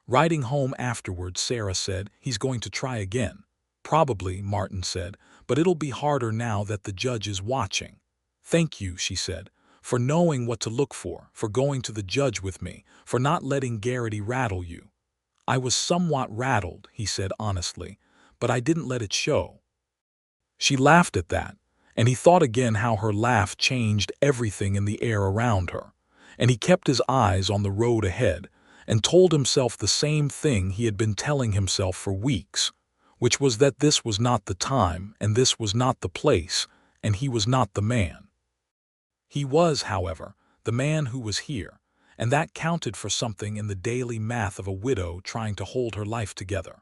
[SPEAKER 1] Riding home afterward, Sarah said, "He's going to try again." "Probably," Martin said, "but it'll be harder now that the judge is watching." "Thank you," she said, "for knowing what to look for going to the judge with me, for not letting Garrity rattle you." "I was somewhat rattled," he said honestly, "but I didn't let it show." She laughed at that, and he thought again how her laugh changed everything in the air around her, and he kept his eyes on the road ahead and told himself the same thing he had been telling himself for weeks, which was that this was not the time and this was not the place, and he was not the man. He was, however, the man who was here, and that counted for something in the daily math of a widow trying to hold her life together.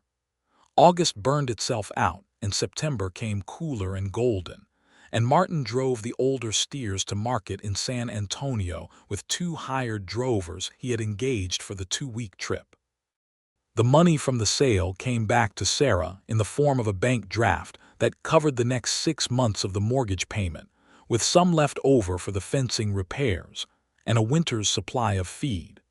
[SPEAKER 1] August burned itself out, and September came cooler and golden, and Martin drove the older steers to market in San Antonio with 2 hired drovers he had engaged for the 2-week trip. The money from the sale came back to Sarah in the form of a bank draft that covered the next 6 months of the mortgage payment, with some left over for the fencing repairs and a winter's supply of feed.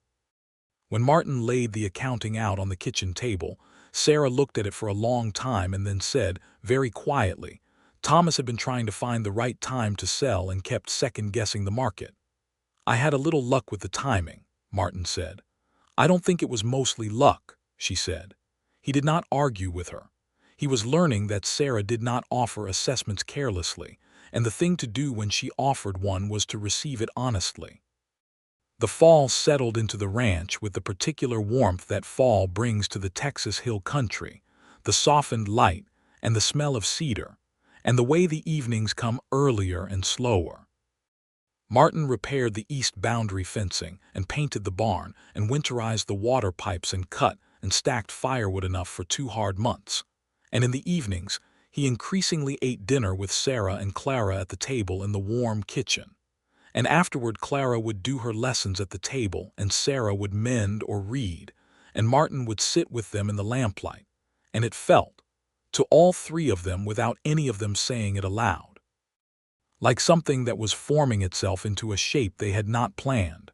[SPEAKER 1] When Martin laid the accounting out on the kitchen table, Sarah looked at it for a long time and then said, very quietly, Thomas had been trying to find the right time to sell and kept second-guessing the market. "I had a little luck with the timing," Martin said. "I don't think it was mostly luck," she said. He did not argue with her. He was learning that Sarah did not offer assessments carelessly, and the thing to do when she offered one was to receive it honestly. The fall settled into the ranch with the particular warmth that fall brings to the Texas hill country, the softened light and the smell of cedar, and the way the evenings come earlier and slower. Martin repaired the east boundary fencing and painted the barn and winterized the water pipes and cut and stacked firewood enough for 2 hard months. And in the evenings, he increasingly ate dinner with Sarah and Clara at the table in the warm kitchen. And afterward Clara would do her lessons at the table and Sarah would mend or read, and Martin would sit with them in the lamplight, and it felt, to all 3 of them without any of them saying it aloud, like something that was forming itself into a shape they had not planned.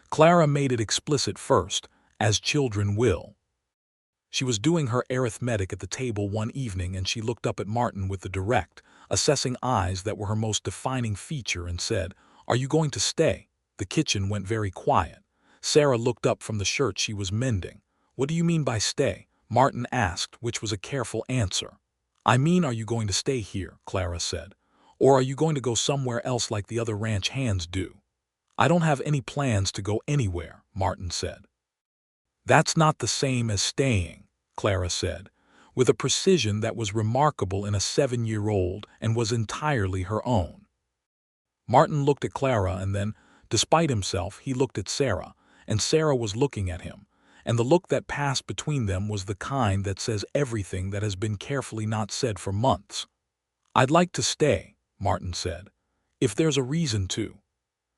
[SPEAKER 1] Clara made it explicit first, as children will. She was doing her arithmetic at the table one evening and she looked up at Martin with the direct, assessing eyes that were her most defining feature and said, "Are you going to stay?" The kitchen went very quiet. Sarah looked up from the shirt she was mending. "What do you mean by stay?" Martin asked, which was a careful answer. "I mean, are you going to stay here?" Clara said. "Or are you going to go somewhere else like the other ranch hands do?" "I don't have any plans to go anywhere," Martin said. "That's not the same as staying," Clara said, with a precision that was remarkable in a 7-year-old and was entirely her own. Martin looked at Clara and then, despite himself, he looked at Sarah, and Sarah was looking at him, and the look that passed between them was the kind that says everything that has been carefully not said for months. "I'd like to stay," Martin said, "if there's a reason to."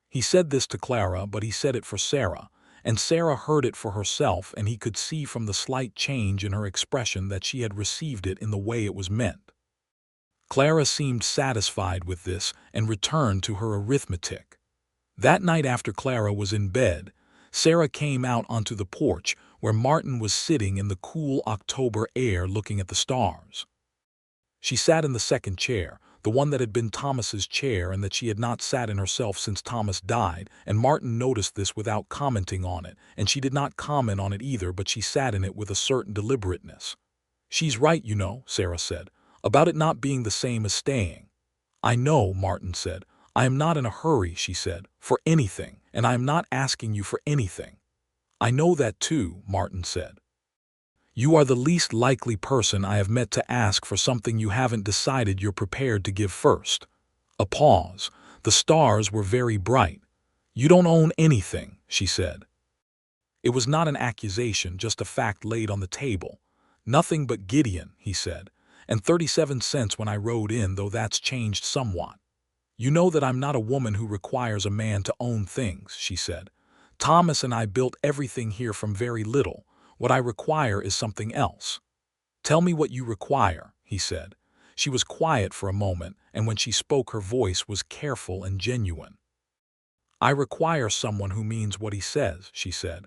[SPEAKER 1] He said this to Clara, but he said it for Sarah, and Sarah heard it for herself, and he could see from the slight change in her expression that she had received it in the way it was meant. Clara seemed satisfied with this and returned to her arithmetic. That night after Clara was in bed, Sarah came out onto the porch where Martin was sitting in the cool October air looking at the stars. She sat in the second chair, the one that had been Thomas's chair and that she had not sat in herself since Thomas died, and Martin noticed this without commenting on it, and she did not comment on it either, but she sat in it with a certain deliberateness. "She's right, you know," Sarah said, "about it not being the same as staying." "I know," Martin said. "I am not in a hurry," she said, "for anything, and I am not asking you for anything." "I know that too," Martin said. "You are the least likely person I have met to ask for something you haven't decided you're prepared to give first." A pause. The stars were very bright. "You don't own anything," she said. It was not an accusation, just a fact laid on the table. "Nothing but Gideon," he said, "and 37 cents when I rode in, though that's changed somewhat." "You know that I'm not a woman who requires a man to own things," she said. "Thomas and I built everything here from very little. What I require is something else." "Tell me what you require," he said. She was quiet for a moment, and when she spoke her voice was careful and genuine. "I require someone who means what he says," she said.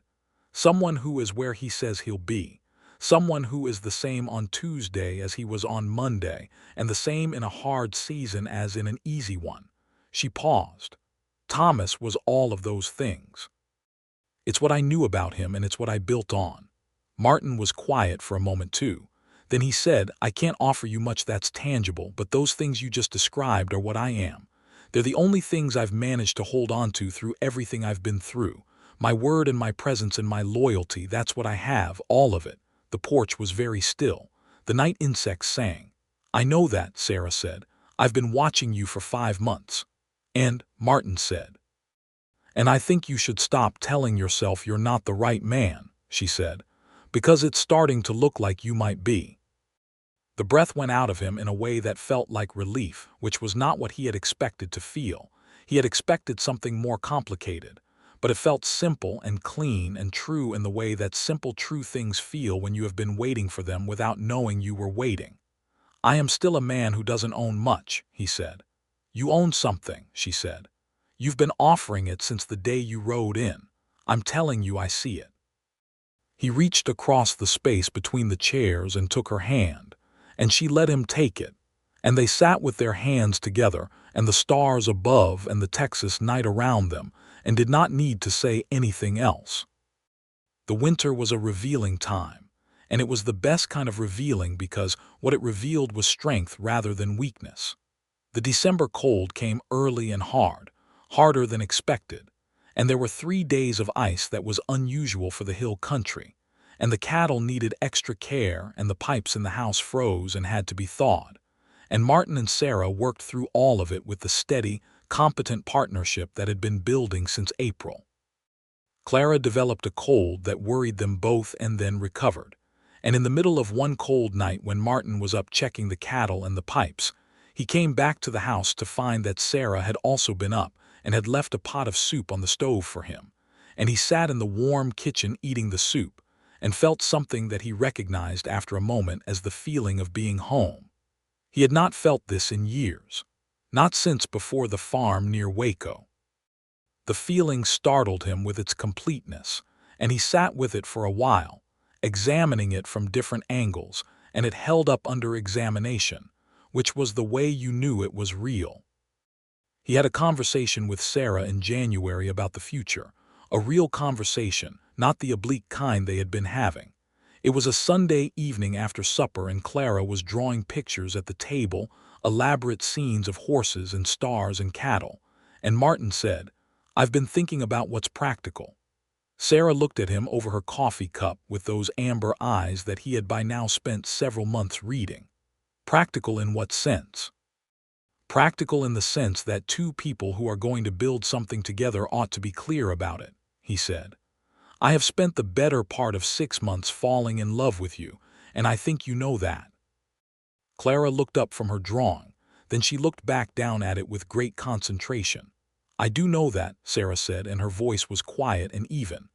[SPEAKER 1] "Someone who is where he says he'll be. Someone who is the same on Tuesday as he was on Monday, and the same in a hard season as in an easy one." She paused. Thomas was all of those things. "It's what I knew about him, and it's what I built on." Martin was quiet for a moment too. Then he said, "I can't offer you much that's tangible, but those things you just described are what I am. They're the only things I've managed to hold on to through everything I've been through. My word and my presence and my loyalty, that's what I have, all of it." The porch was very still. The night insects sang. "I know that," Sarah said. "I've been watching you for 5 months." "And," Martin said. "And I think you should stop telling yourself you're not the right man," she said, "because it's starting to look like you might be." The breath went out of him in a way that felt like relief, which was not what he had expected to feel. He had expected something more complicated, but it felt simple and clean and true in the way that simple, true things feel when you have been waiting for them without knowing you were waiting. "I am still a man who doesn't own much," he said. "You own something," she said. "You've been offering it since the day you rode in. I'm telling you, I see it." He reached across the space between the chairs and took her hand, and she let him take it, and they sat with their hands together and the stars above and the Texas night around them, and did not need to say anything else. The winter was a revealing time, and it was the best kind of revealing because what it revealed was strength rather than weakness. The December cold came early and hard, harder than expected, and there were 3 days of ice that was unusual for the hill country, and the cattle needed extra care and the pipes in the house froze and had to be thawed, and Martin and Sarah worked through all of it with the steady, competent partnership that had been building since April. Clara developed a cold that worried them both and then recovered, and in the middle of one cold night when Martin was up checking the cattle and the pipes, he came back to the house to find that Sarah had also been up and had left a pot of soup on the stove for him, and he sat in the warm kitchen eating the soup and felt something that he recognized after a moment as the feeling of being home. He had not felt this in years, not since before the farm near Waco. The feeling startled him with its completeness, and he sat with it for a while, examining it from different angles, and it held up under examination, which was the way you knew it was real. He had a conversation with Sarah in January about the future, a real conversation, not the oblique kind they had been having. It was a Sunday evening after supper, and Clara was drawing pictures at the table, elaborate scenes of horses and stars and cattle, and Martin said, "I've been thinking about what's practical." Sarah looked at him over her coffee cup with those amber eyes that he had by now spent several months reading. "Practical in what sense?" "Practical in the sense that 2 people who are going to build something together ought to be clear about it," he said. "I have spent the better part of 6 months falling in love with you, and I think you know that." Clara looked up from her drawing, then she looked back down at it with great concentration. "I do know that," Sarah said, and her voice was quiet and even.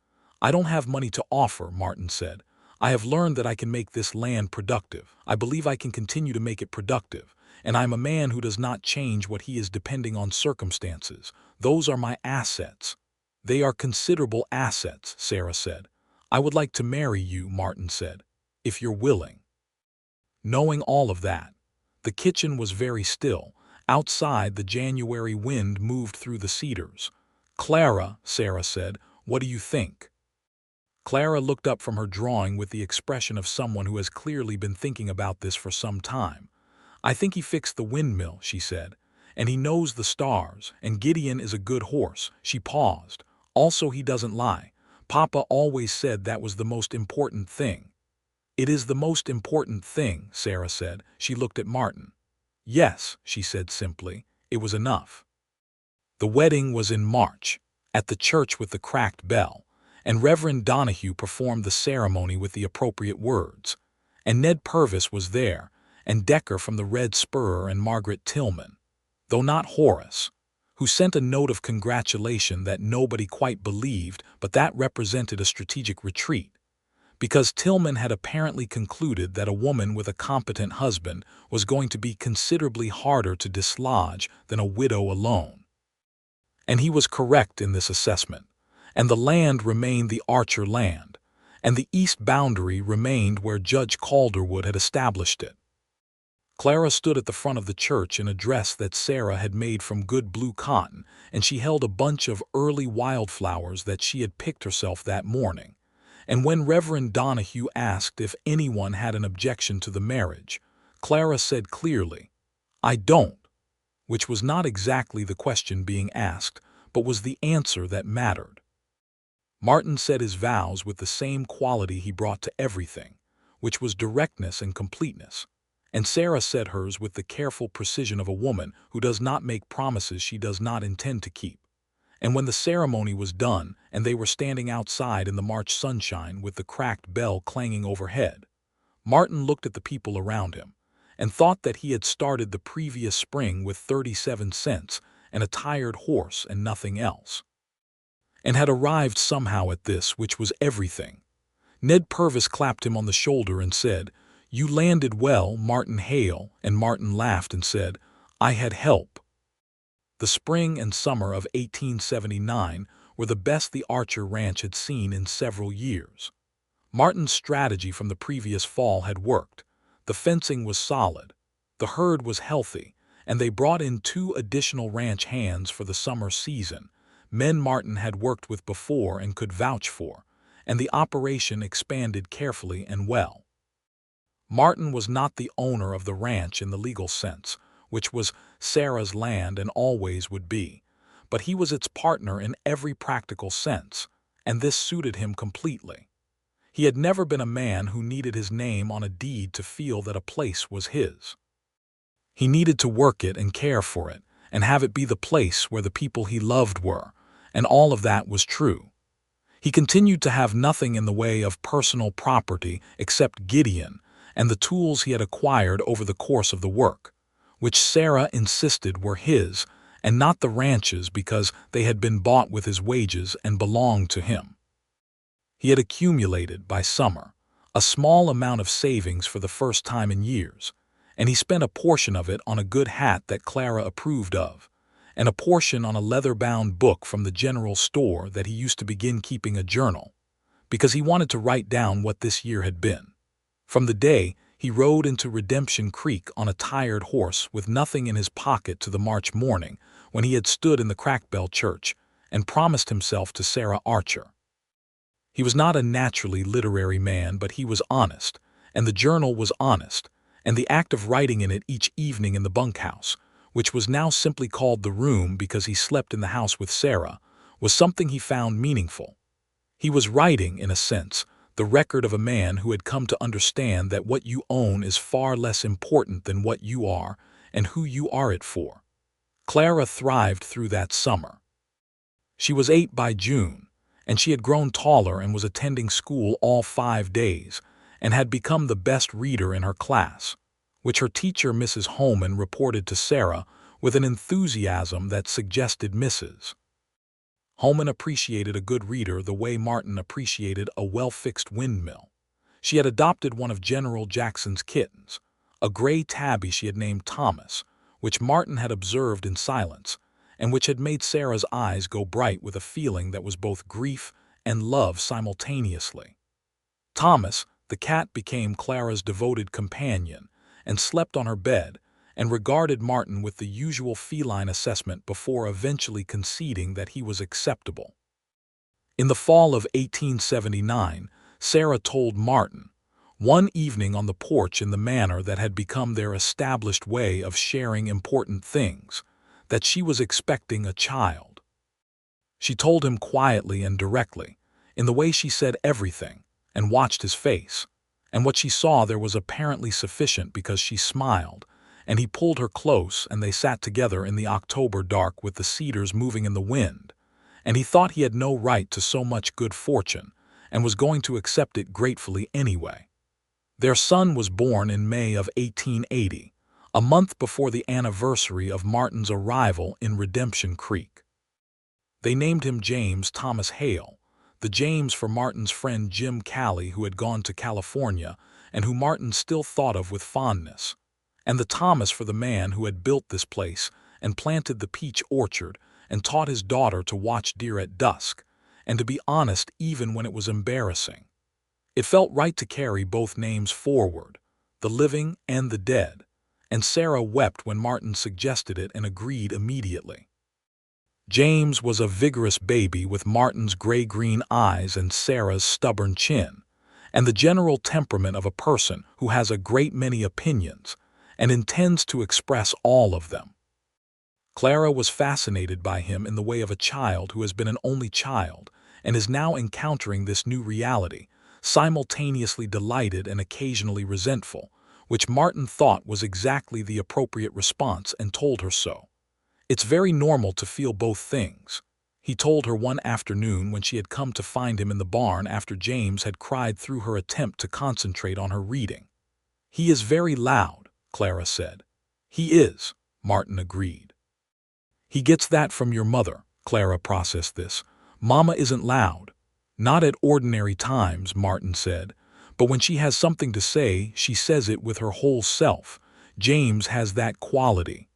[SPEAKER 1] I don't have money to offer, Martin said. I have learned that I can make this land productive. I believe I can continue to make it productive. And I'm a man who does not change what he is depending on circumstances. Those are my assets. They are considerable assets, Sarah said. I would like to marry you, Martin said, if you're willing. Knowing all of that, the kitchen was very still. Outside, the January wind moved through the cedars. Clara, Sarah said, what do you think? Clara looked up from her drawing with the expression of someone who has clearly been thinking about this for some time. I think he fixed the windmill, she said, and he knows the stars, and Gideon is a good horse. She paused. Also, he doesn't lie. Papa always said that was the most important thing. It is the most important thing, Sarah said. She looked at Martin. Yes, she said simply. It was enough. The wedding was in March, at the church with the cracked bell, and Reverend Donahue performed the ceremony with the appropriate words. And Ned Purvis was there, and Decker from the Red Spur, and Margaret Tillman, though not Horace, who sent a note of congratulation that nobody quite believed, but that represented a strategic retreat, because Tillman had apparently concluded that a woman with a competent husband was going to be considerably harder to dislodge than a widow alone. And he was correct in this assessment, and the land remained the Archer land, and the east boundary remained where Judge Calderwood had established it. Clara stood at the front of the church in a dress that Sarah had made from good blue cotton, and she held a bunch of early wildflowers that she had picked herself that morning. And when Reverend Donahue asked if anyone had an objection to the marriage, Clara said clearly, I don't, which was not exactly the question being asked, but was the answer that mattered. Martin said his vows with the same quality he brought to everything, which was directness and completeness, and Sarah said hers with the careful precision of a woman who does not make promises she does not intend to keep. And when the ceremony was done and they were standing outside in the March sunshine with the cracked bell clanging overhead, Martin looked at the people around him and thought that he had started the previous spring with 37 cents and a tired horse and nothing else, and had arrived somehow at this, which was everything. Ned Purvis clapped him on the shoulder and said, You landed well, Martin Hale, and Martin laughed and said, I had help. The spring and summer of 1879 were the best the Archer Ranch had seen in several years. Martin's strategy from the previous fall had worked. The fencing was solid, the herd was healthy, and they brought in 2 additional ranch hands for the summer season, men Martin had worked with before and could vouch for, and the operation expanded carefully and well. Martin was not the owner of the ranch in the legal sense, which was Sarah's land and always would be, but he was its partner in every practical sense, and this suited him completely. He had never been a man who needed his name on a deed to feel that a place was his. He needed to work it and care for it, and have it be the place where the people he loved were, and all of that was true. He continued to have nothing in the way of personal property except Gideon and the tools he had acquired over the course of the work, which Sarah insisted were his and not the ranch's because they had been bought with his wages and belonged to him. He had accumulated, by summer, a small amount of savings for the first time in years, and he spent a portion of it on a good hat that Clara approved of, and a portion on a leather-bound book from the general store that he used to begin keeping a journal, because he wanted to write down what this year had been. From the day he rode into Redemption Creek on a tired horse with nothing in his pocket to the March morning when he had stood in the Crackbell Church and promised himself to Sarah Archer. He was not a naturally literary man, but he was honest, and the journal was honest, and the act of writing in it each evening in the bunkhouse, which was now simply called the room because he slept in the house with Sarah, was something he found meaningful. He was writing, in a sense, the record of a man who had come to understand that what you own is far less important than what you are and who you are it for. Clara thrived through that summer. She was 8 by June, and she had grown taller and was attending school all 5 days, and had become the best reader in her class, which her teacher, Mrs. Holman, reported to Sarah with an enthusiasm that suggested Mrs. Holman appreciated a good reader the way Martin appreciated a well-fixed windmill. She had adopted one of General Jackson's kittens, a gray tabby she had named Thomas, which Martin had observed in silence, and which had made Sarah's eyes go bright with a feeling that was both grief and love simultaneously. Thomas, the cat, became Clara's devoted companion and slept on her bed and regarded Martin with the usual feline assessment before eventually conceding that he was acceptable. In the fall of 1879, Sarah told Martin, one evening on the porch in the manner that had become their established way of sharing important things, that she was expecting a child. She told him quietly and directly, in the way she said everything, and watched his face, and what she saw there was apparently sufficient because she smiled, and he pulled her close and they sat together in the October dark with the cedars moving in the wind, and he thought he had no right to so much good fortune and was going to accept it gratefully anyway. Their son was born in May of 1880, a month before the anniversary of Martin's arrival in Redemption Creek. They named him James Thomas Hale, the James for Martin's friend Jim Calley, who had gone to California and who Martin still thought of with fondness, and the Thomas for the man who had built this place and planted the peach orchard and taught his daughter to watch deer at dusk, and to be honest even when it was embarrassing. It felt right to carry both names forward, the living and the dead, and Sarah wept when Martin suggested it and agreed immediately. James was a vigorous baby with Martin's gray-green eyes and Sarah's stubborn chin, and the general temperament of a person who has a great many opinions and intends to express all of them. Clara was fascinated by him in the way of a child who has been an only child and is now encountering this new reality, simultaneously delighted and occasionally resentful, which Martin thought was exactly the appropriate response and told her so. It's very normal to feel both things, he told her one afternoon when she had come to find him in the barn after James had cried through her attempt to concentrate on her reading. He is very loud, Clara said. He is, Martin agreed. He gets that from your mother, Clara processed this. Mama isn't loud. Not at ordinary times, Martin said, but when she has something to say, she says it with her whole self. James has that quality.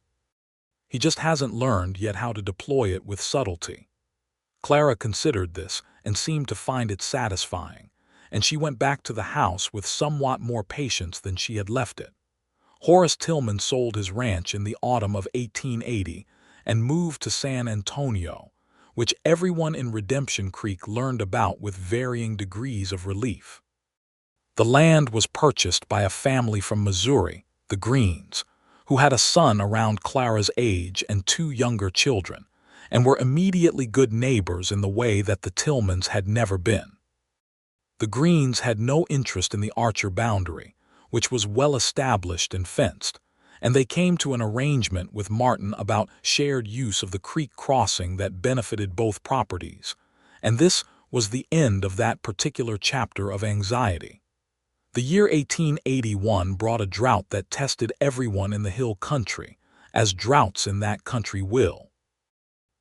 [SPEAKER 1] He just hasn't learned yet how to deploy it with subtlety. Clara considered this and seemed to find it satisfying, and she went back to the house with somewhat more patience than she had left it. Horace Tillman sold his ranch in the autumn of 1880 and moved to San Antonio, which everyone in Redemption Creek learned about with varying degrees of relief. The land was purchased by a family from Missouri, the Greens, who had a son around Clara's age and 2 younger children, and were immediately good neighbors in the way that the Tillmans had never been. The Greens had no interest in the Archer boundary, which was well established and fenced, and they came to an arrangement with Martin about shared use of the creek crossing that benefited both properties, and this was the end of that particular chapter of anxiety. The year 1881 brought a drought that tested everyone in the hill country, as droughts in that country will.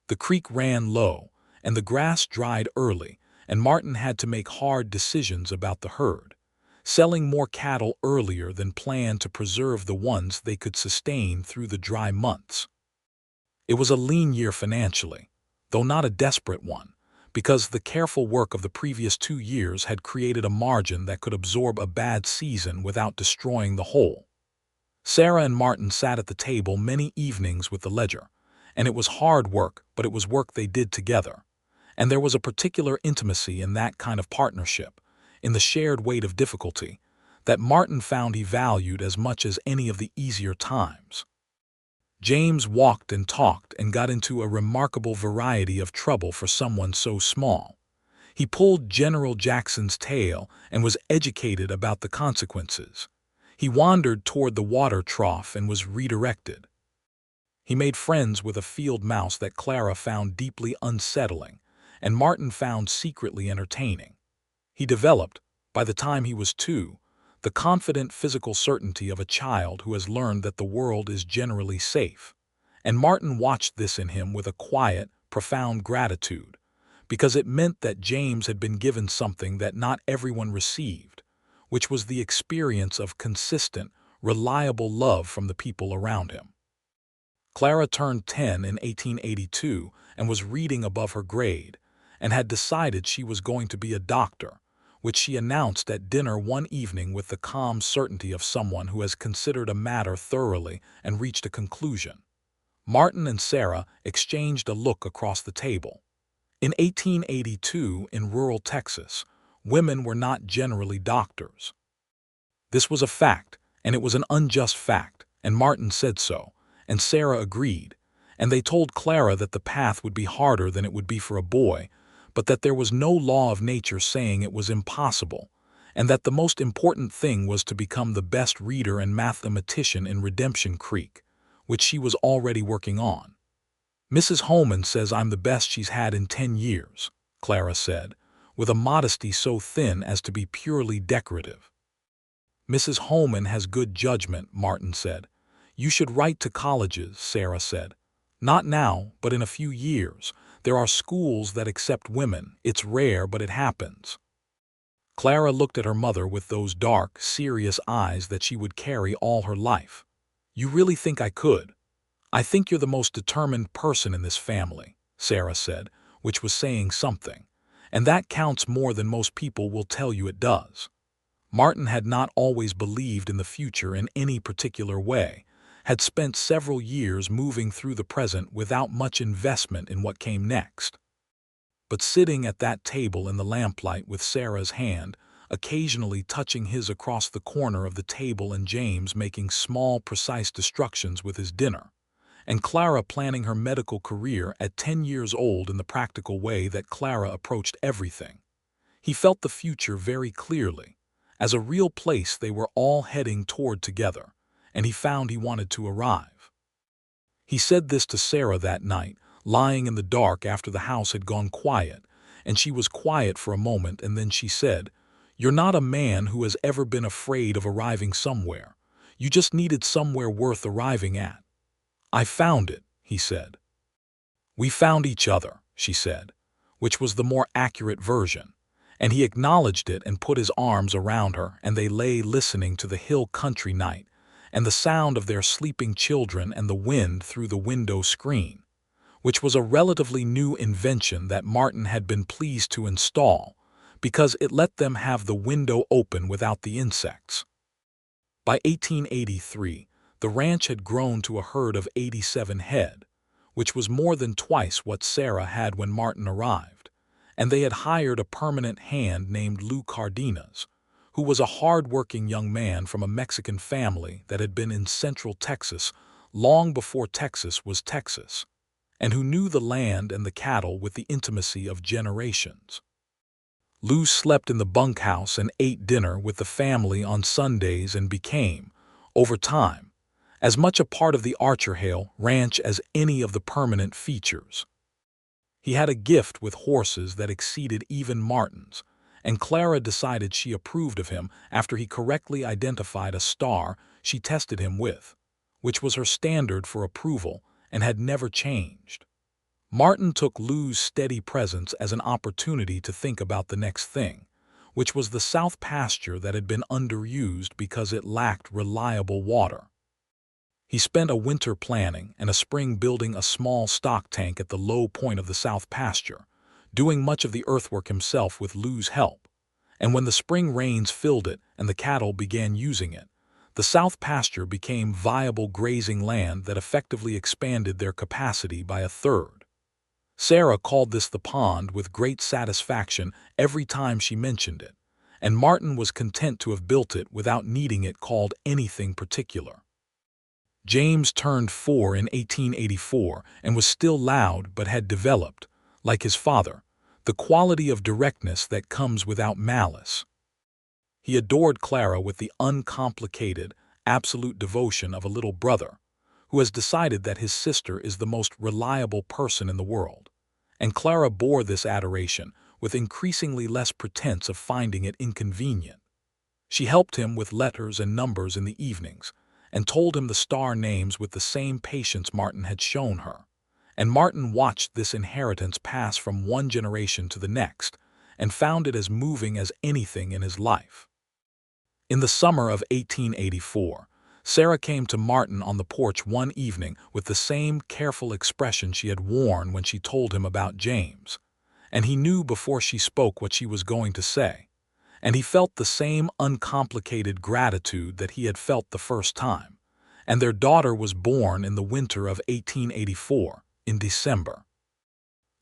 [SPEAKER 1] The creek ran low, and the grass dried early, and Martin had to make hard decisions about the herd, selling more cattle earlier than planned to preserve the ones they could sustain through the dry months. It was a lean year financially, though not a desperate one, because the careful work of the previous 2 years had created a margin that could absorb a bad season without destroying the whole. Sarah and Martin sat at the table many evenings with the ledger, and it was hard work, but it was work they did together. And there was a particular intimacy in that kind of partnership, in the shared weight of difficulty, that Martin found he valued as much as any of the easier times. James walked and talked and got into a remarkable variety of trouble for someone so small. He pulled General Jackson's tail and was educated about the consequences. He wandered toward the water trough and was redirected. He made friends with a field mouse that Clara found deeply unsettling, and Martin found secretly entertaining. He developed, by the time he was 2, the confident physical certainty of a child who has learned that the world is generally safe, and Martin watched this in him with a quiet, profound gratitude, because it meant that James had been given something that not everyone received, which was the experience of consistent, reliable love from the people around him. Clara turned 10 in 1882 and was reading above her grade, and had decided she was going to be a doctor, which she announced at dinner one evening with the calm certainty of someone who has considered a matter thoroughly and reached a conclusion. Martin and Sarah exchanged a look across the table. In 1882, in rural Texas, women were not generally doctors. This was a fact, and it was an unjust fact, and Martin said so, and Sarah agreed, and they told Clara that the path would be harder than it would be for a boy, but that there was no law of nature saying it was impossible, and that the most important thing was to become the best reader and mathematician in Redemption Creek, which she was already working on. "Mrs. Holman says I'm the best she's had in 10 years, Clara said, with a modesty so thin as to be purely decorative. "Mrs. Holman has good judgment," Martin said. "You should write to colleges," Sarah said. "Not now, but in a few years. There are schools that accept women. It's rare, but it happens." Clara looked at her mother with those dark, serious eyes that she would carry all her life. "You really think I could?" "I think you're the most determined person in this family," Sarah said, which was saying something, "and that counts more than most people will tell you it does." Martin had not always believed in the future in any particular way, had spent several years moving through the present without much investment in what came next. But sitting at that table in the lamplight with Sarah's hand, occasionally touching his across the corner of the table, and James making small, precise instructions with his dinner, and Clara planning her medical career at 10 years old in the practical way that Clara approached everything, he felt the future very clearly, as a real place they were all heading toward together, and he found he wanted to arrive. He said this to Sarah that night, lying in the dark after the house had gone quiet, and she was quiet for a moment, and then she said, "You're not a man who has ever been afraid of arriving somewhere. You just needed somewhere worth arriving at." "I found it," he said. "We found each other," she said, which was the more accurate version, and he acknowledged it and put his arms around her, and they lay listening to the hill country night, and the sound of their sleeping children and the wind through the window screen, which was a relatively new invention that Martin had been pleased to install, because it let them have the window open without the insects. By 1883, the ranch had grown to a herd of 87 head, which was more than twice what Sarah had when Martin arrived, and they had hired a permanent hand named Lou Cardenas, who was a hard-working young man from a Mexican family that had been in Central Texas long before Texas was Texas, and who knew the land and the cattle with the intimacy of generations. Lou slept in the bunkhouse and ate dinner with the family on Sundays and became, over time, as much a part of the Hale ranch as any of the permanent features. He had a gift with horses that exceeded even Martin's, and Clara decided she approved of him after he correctly identified a star she tested him with, which was her standard for approval and had never changed. Martin took Lou's steady presence as an opportunity to think about the next thing, which was the south pasture that had been underused because it lacked reliable water. He spent a winter planning and a spring building a small stock tank at the low point of the south pasture, doing much of the earthwork himself with Lou's help, and when the spring rains filled it and the cattle began using it, the south pasture became viable grazing land that effectively expanded their capacity by a third. Sarah called this the pond with great satisfaction every time she mentioned it, and Martin was content to have built it without needing it called anything particular. James turned 4 in 1884 and was still loud but had developed, like his father, the quality of directness that comes without malice. He adored Clara with the uncomplicated, absolute devotion of a little brother, who has decided that his sister is the most reliable person in the world, and Clara bore this adoration with increasingly less pretense of finding it inconvenient. She helped him with letters and numbers in the evenings, and told him the star names with the same patience Martin had shown her, and Martin watched this inheritance pass from one generation to the next, and found it as moving as anything in his life. In the summer of 1884, Sarah came to Martin on the porch one evening with the same careful expression she had worn when she told him about James, and he knew before she spoke what she was going to say, and he felt the same uncomplicated gratitude that he had felt the first time, and their daughter was born in the winter of 1884, in December.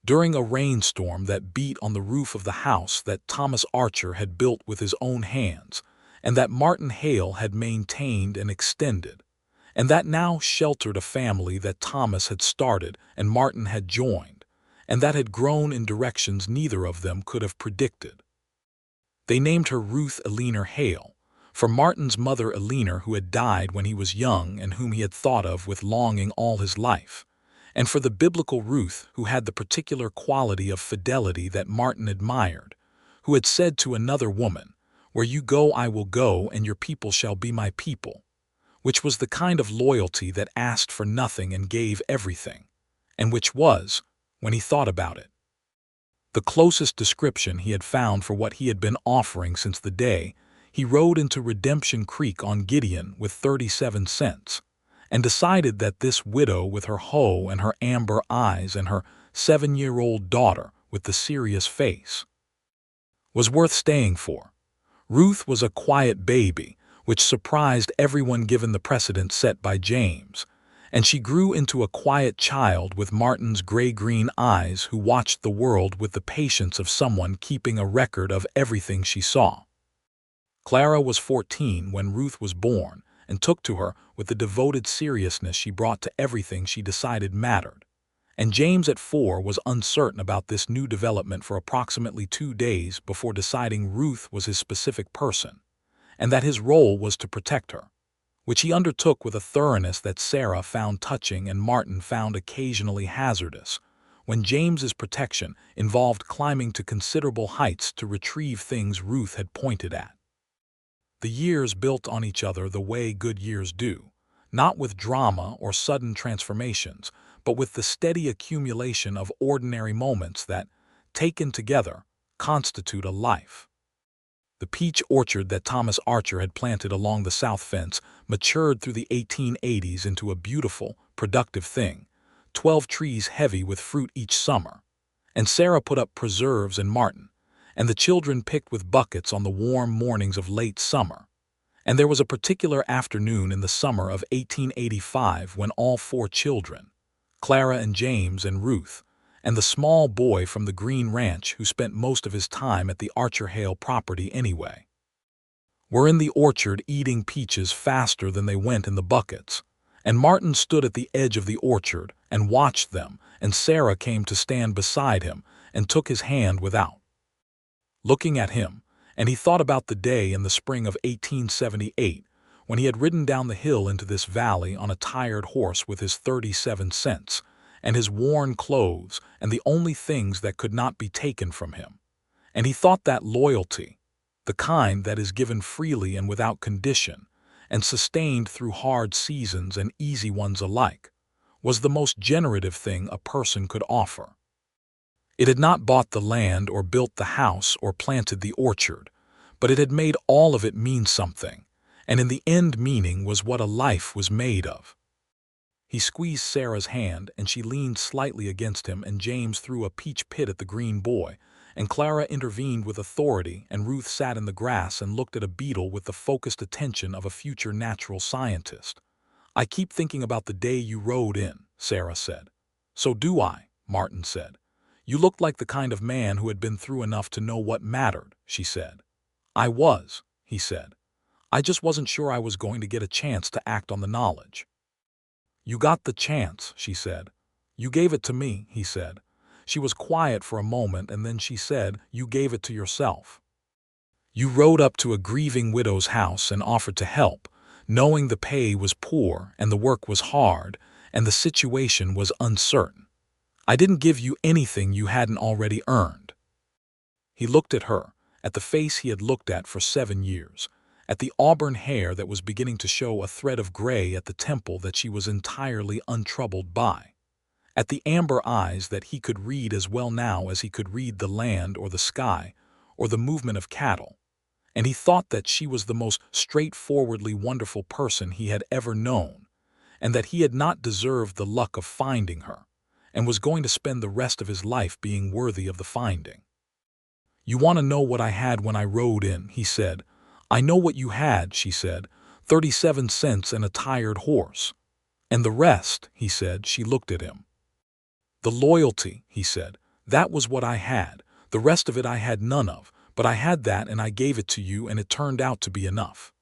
[SPEAKER 1] During a rainstorm that beat on the roof of the house that Thomas Archer had built with his own hands, and that Martin Hale had maintained and extended, and that now sheltered a family that Thomas had started and Martin had joined, and that had grown in directions neither of them could have predicted. They named her Ruth Eleanor Hale, for Martin's mother Eleanor, who had died when he was young and whom he had thought of with longing all his life, and for the biblical Ruth, who had the particular quality of fidelity that Martin admired, who had said to another woman, "Where you go I will go, and your people shall be my people," which was the kind of loyalty that asked for nothing and gave everything, and which was, when he thought about it, the closest description he had found for what he had been offering since the day he rode into Redemption Creek on Gideon with 37 cents, and decided that this widow with her hoe and her amber eyes and her 7-year-old daughter with the serious face was worth staying for. Ruth was a quiet baby, which surprised everyone given the precedent set by James, and she grew into a quiet child with Martin's gray-green eyes who watched the world with the patience of someone keeping a record of everything she saw. Clara was 14 when Ruth was born, and took to her with the devoted seriousness she brought to everything she decided mattered. And James at 4 was uncertain about this new development for approximately 2 days before deciding Ruth was his specific person, and that his role was to protect her, which he undertook with a thoroughness that Sarah found touching and Martin found occasionally hazardous, when James's protection involved climbing to considerable heights to retrieve things Ruth had pointed at. The years built on each other the way good years do, not with drama or sudden transformations, but with the steady accumulation of ordinary moments that, taken together, constitute a life. The peach orchard that Thomas Archer had planted along the south fence matured through the 1880s into a beautiful, productive thing, 12 trees heavy with fruit each summer, and Sarah put up preserves and Martin, and the children picked with buckets on the warm mornings of late summer. And there was a particular afternoon in the summer of 1885 when all 4 children, Clara and James and Ruth, and the small boy from the Green Ranch who spent most of his time at the Archer Hale property anyway, were in the orchard eating peaches faster than they went in the buckets, and Martin stood at the edge of the orchard and watched them, and Sarah came to stand beside him and took his hand without looking at him, and he thought about the day in the spring of 1878 when he had ridden down the hill into this valley on a tired horse with his 37 cents, and his worn clothes and the only things that could not be taken from him. And he thought that loyalty, the kind that is given freely and without condition, and sustained through hard seasons and easy ones alike, was the most generative thing a person could offer. It had not bought the land or built the house or planted the orchard, but it had made all of it mean something, and in the end meaning was what a life was made of. He squeezed Sarah's hand, and she leaned slightly against him, and James threw a peach pit at the green boy, and Clara intervened with authority, and Ruth sat in the grass and looked at a beetle with the focused attention of a future natural scientist. "I keep thinking about the day you rode in," Sarah said. "So do I," Martin said. "You looked like the kind of man who had been through enough to know what mattered," she said. "I was," he said. "I just wasn't sure I was going to get a chance to act on the knowledge." "You got the chance," she said. "You gave it to me," he said. She was quiet for a moment, and then she said, "You gave it to yourself. You rode up to a grieving widow's house and offered to help, knowing the pay was poor and the work was hard and the situation was uncertain. I didn't give you anything you hadn't already earned." He looked at her, at the face he had looked at for 7 years, at the auburn hair that was beginning to show a thread of gray at the temple that she was entirely untroubled by, at the amber eyes that he could read as well now as he could read the land or the sky or the movement of cattle, and he thought that she was the most straightforwardly wonderful person he had ever known, and that he had not deserved the luck of finding her, and was going to spend the rest of his life being worthy of the finding. "You want to know what I had when I rode in," he said. "I know what you had," she said. 37 cents and a tired horse. "And the rest," he said. She looked at him. "The loyalty," he said. "That was what I had. The rest of it I had none of, but I had that and I gave it to you and it turned out to be enough."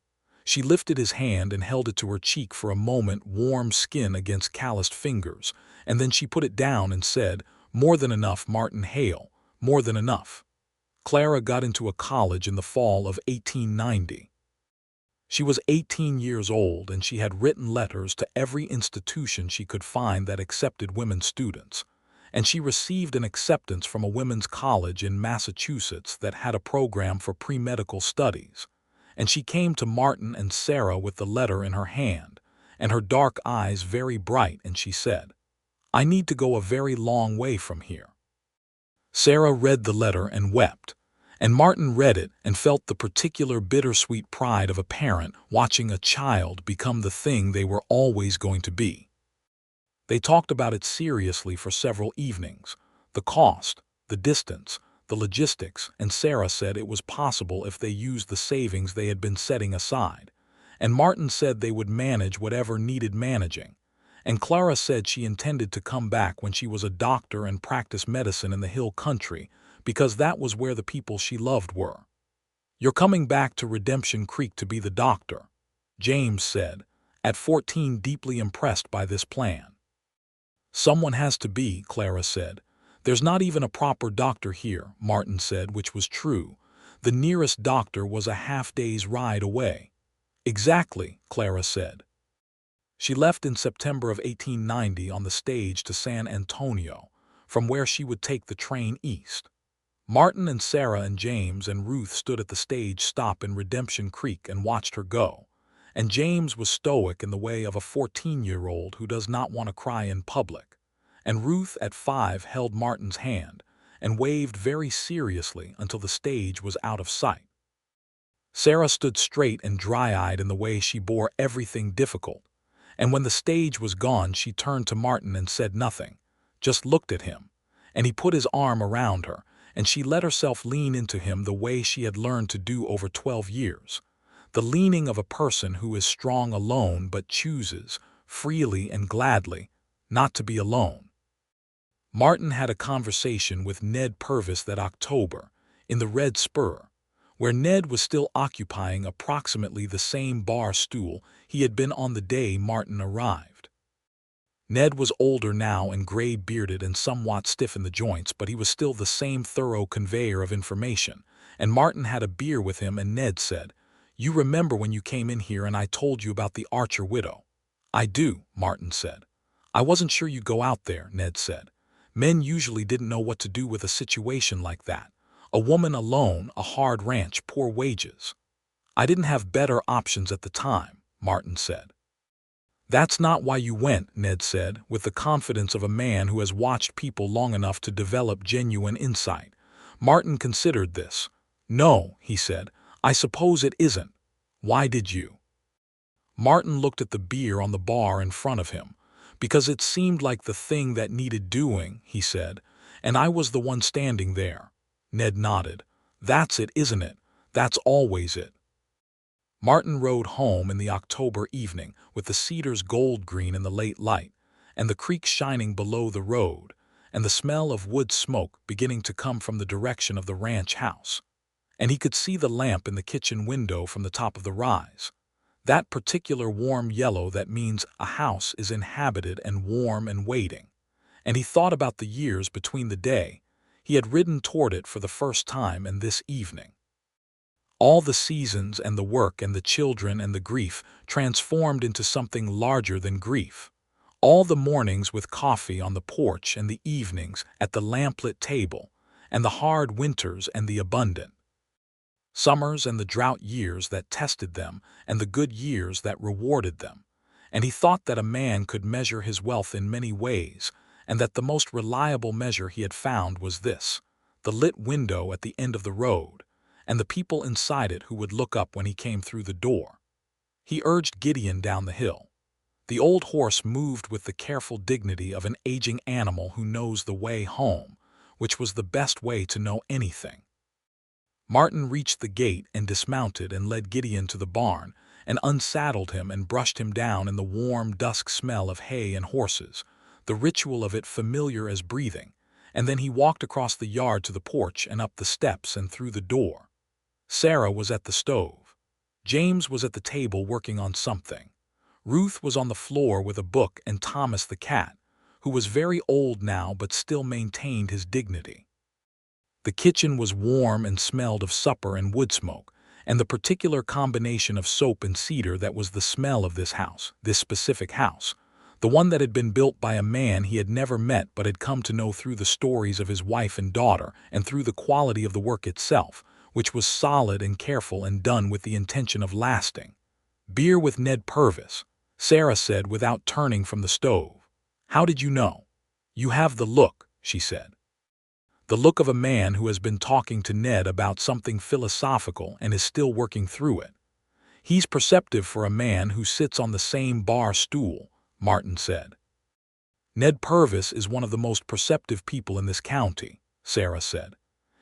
[SPEAKER 1] She lifted his hand and held it to her cheek for a moment, warm skin against calloused fingers, and then she put it down and said, "More than enough, Martin Hale, more than enough." Clara got into a college in the fall of 1890. She was 18 years old and she had written letters to every institution she could find that accepted women students, and she received an acceptance from a women's college in Massachusetts that had a program for pre-medical studies, and she came to Martin and Sarah with the letter in her hand, and her dark eyes very bright, and she said, "I need to go a very long way from here." Sarah read the letter and wept, and Martin read it and felt the particular bittersweet pride of a parent watching a child become the thing they were always going to be. They talked about it seriously for several evenings, the cost, the distance, the logistics, and Sarah said it was possible if they used the savings they had been setting aside, and Martin said they would manage whatever needed managing, and Clara said she intended to come back when she was a doctor and practice medicine in the hill country, because that was where the people she loved were. "You're coming back to Redemption Creek to be the doctor," James said, at 14, deeply impressed by this plan. "Someone has to be," Clara said. "There's not even a proper doctor here," Martin said, which was true. The nearest doctor was a half-day's ride away. "Exactly," Clara said. She left in September of 1890 on the stage to San Antonio, from where she would take the train east. Martin and Sarah and James and Ruth stood at the stage stop in Redemption Creek and watched her go, and James was stoic in the way of a 14-year-old who does not want to cry in public, and Ruth at 5 held Martin's hand and waved very seriously until the stage was out of sight. Sarah stood straight and dry-eyed in the way she bore everything difficult, and when the stage was gone she turned to Martin and said nothing, just looked at him, and he put his arm around her, and she let herself lean into him the way she had learned to do over 12 years, the leaning of a person who is strong alone but chooses, freely and gladly, not to be alone. Martin had a conversation with Ned Purvis that October, in the Red Spur, where Ned was still occupying approximately the same bar stool he had been on the day Martin arrived. Ned was older now and gray-bearded and somewhat stiff in the joints, but he was still the same thorough conveyor of information, and Martin had a beer with him, and Ned said, "You remember when you came in here and I told you about the Archer widow?" "I do," Martin said. "I wasn't sure you'd go out there," Ned said. "Men usually didn't know what to do with a situation like that. A woman alone, a hard ranch, poor wages." "I didn't have better options at the time," Martin said. "That's not why you went," Ned said, with the confidence of a man who has watched people long enough to develop genuine insight. Martin considered this. "No," he said, "I suppose it isn't. Why did you?" Martin looked at the beer on the bar in front of him. "Because it seemed like the thing that needed doing," he said, "and I was the one standing there." Ned nodded. "That's it, isn't it? That's always it." Martin rode home in the October evening with the cedars gold-green in the late light, and the creek shining below the road, and the smell of wood smoke beginning to come from the direction of the ranch house. And he could see the lamp in the kitchen window from the top of the rise. That particular warm yellow that means a house is inhabited and warm and waiting. And he thought about the years between the day he had ridden toward it for the first time and this evening. All the seasons and the work and the children and the grief transformed into something larger than grief. All the mornings with coffee on the porch and the evenings at the lamplit table, and the hard winters and the abundant summers and the drought years that tested them and the good years that rewarded them. And he thought that a man could measure his wealth in many ways, and that the most reliable measure he had found was this: the lit window at the end of the road, and the people inside it who would look up when he came through the door. He urged Gideon down the hill. The old horse moved with the careful dignity of an aging animal who knows the way home, which was the best way to know anything. Martin reached the gate and dismounted and led Gideon to the barn and unsaddled him and brushed him down in the warm dusk smell of hay and horses, the ritual of it familiar as breathing, and then he walked across the yard to the porch and up the steps and through the door. Sarah was at the stove. James was at the table working on something. Ruth was on the floor with a book, and Thomas the cat, who was very old now but still maintained his dignity. The kitchen was warm and smelled of supper and wood smoke, and the particular combination of soap and cedar that was the smell of this house, this specific house, the one that had been built by a man he had never met but had come to know through the stories of his wife and daughter and through the quality of the work itself, which was solid and careful and done with the intention of lasting. "Beer with Ned Purvis," Sarah said without turning from the stove. "How did you know?" "You have the look," she said. The look of a man who has been talking to Ned about something philosophical and is still working through it. "He's perceptive for a man who sits on the same bar stool," Martin said. "Ned Purvis is one of the most perceptive people in this county," Sarah said.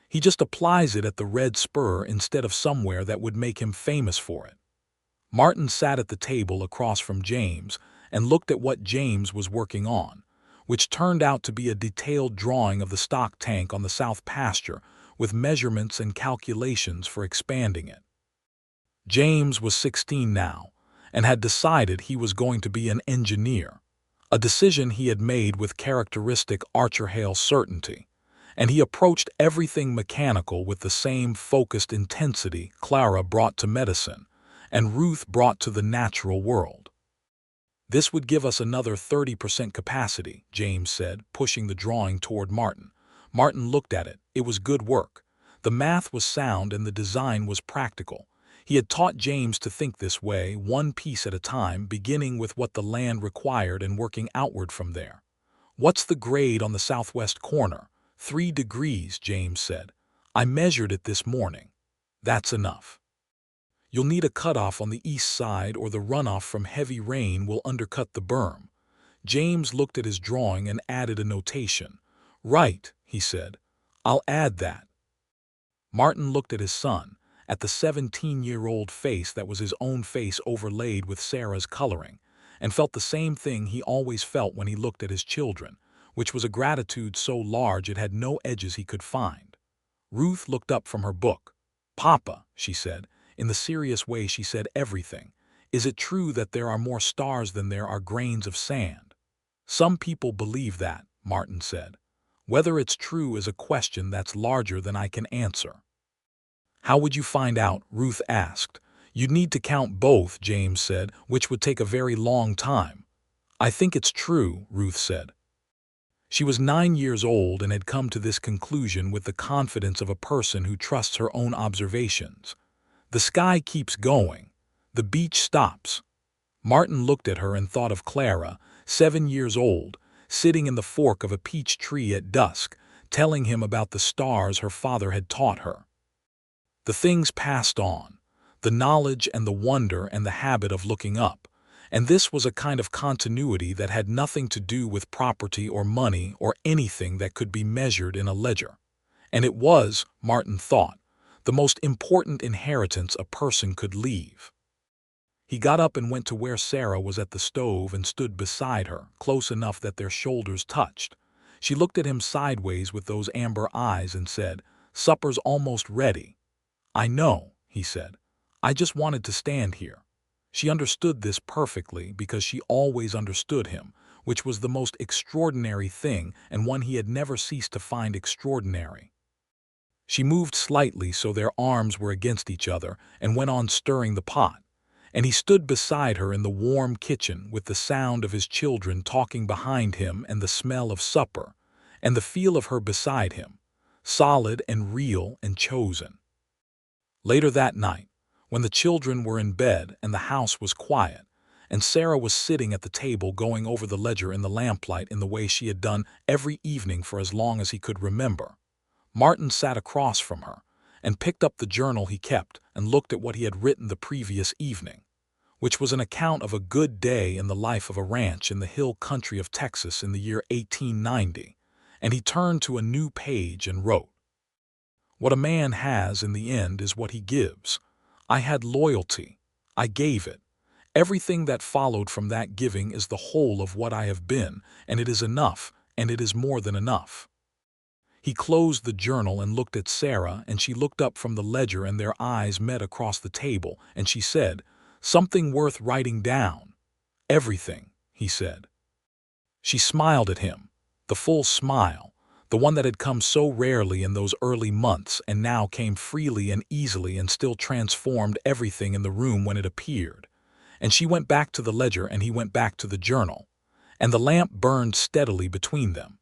[SPEAKER 1] "He just applies it at the Red Spur instead of somewhere that would make him famous for it." Martin sat at the table across from James and looked at what James was working on, which turned out to be a detailed drawing of the stock tank on the south pasture with measurements and calculations for expanding it. James was 16 now and had decided he was going to be an engineer, a decision he had made with characteristic Hale certainty, and he approached everything mechanical with the same focused intensity Clara brought to medicine and Ruth brought to the natural world. "This would give us another 30% capacity," James said, pushing the drawing toward Martin. Martin looked at it. It was good work. The math was sound and the design was practical. He had taught James to think this way, one piece at a time, beginning with what the land required and working outward from there. "What's the grade on the southwest corner?" 3 degrees, James said. "I measured it this morning." "That's enough. You'll need a cutoff on the east side or the runoff from heavy rain will undercut the berm." James looked at his drawing and added a notation. "Right," he said. "I'll add that." Martin looked at his son, at the 17-year-old face that was his own face overlaid with Sarah's coloring, and felt the same thing he always felt when he looked at his children, which was a gratitude so large it had no edges he could find. Ruth looked up from her book. "Papa," she said, in the serious way she said everything, "is it true that there are more stars than there are grains of sand?" "Some people believe that," Martin said. "Whether it's true is a question that's larger than I can answer." "How would you find out?" Ruth asked. "You'd need to count both," James said, "which would take a very long time." "I think it's true," Ruth said. She was 9 years old and had come to this conclusion with the confidence of a person who trusts her own observations. The sky keeps going. The beach stops. Martin looked at her and thought of Clara, 7 years old, sitting in the fork of a peach tree at dusk, telling him about the stars her father had taught her. The things passed on, the knowledge and the wonder and the habit of looking up, and this was a kind of continuity that had nothing to do with property or money or anything that could be measured in a ledger. And it was, Martin thought, the most important inheritance a person could leave. He got up and went to where Sarah was at the stove and stood beside her, close enough that their shoulders touched. She looked at him sideways with those amber eyes and said, "Supper's almost ready." "I know," he said. "I just wanted to stand here." She understood this perfectly because she always understood him, which was the most extraordinary thing and one he had never ceased to find extraordinary. She moved slightly so their arms were against each other and went on stirring the pot, and he stood beside her in the warm kitchen with the sound of his children talking behind him and the smell of supper, and the feel of her beside him, solid and real and chosen. Later that night, when the children were in bed and the house was quiet, and Sarah was sitting at the table going over the ledger in the lamplight in the way she had done every evening for as long as he could remember. Martin sat across from her and picked up the journal he kept and looked at what he had written the previous evening, which was an account of a good day in the life of a ranch in the hill country of Texas in the year 1890, and he turned to a new page and wrote, "What a man has in the end is what he gives. I had loyalty. I gave it. Everything that followed from that giving is the whole of what I have been, and it is enough, and it is more than enough." He closed the journal and looked at Sarah, and she looked up from the ledger, and their eyes met across the table, and she said, "Something worth writing down." "Everything," he said. She smiled at him, the full smile, the one that had come so rarely in those early months and now came freely and easily and still transformed everything in the room when it appeared. And she went back to the ledger and he went back to the journal, and the lamp burned steadily between them.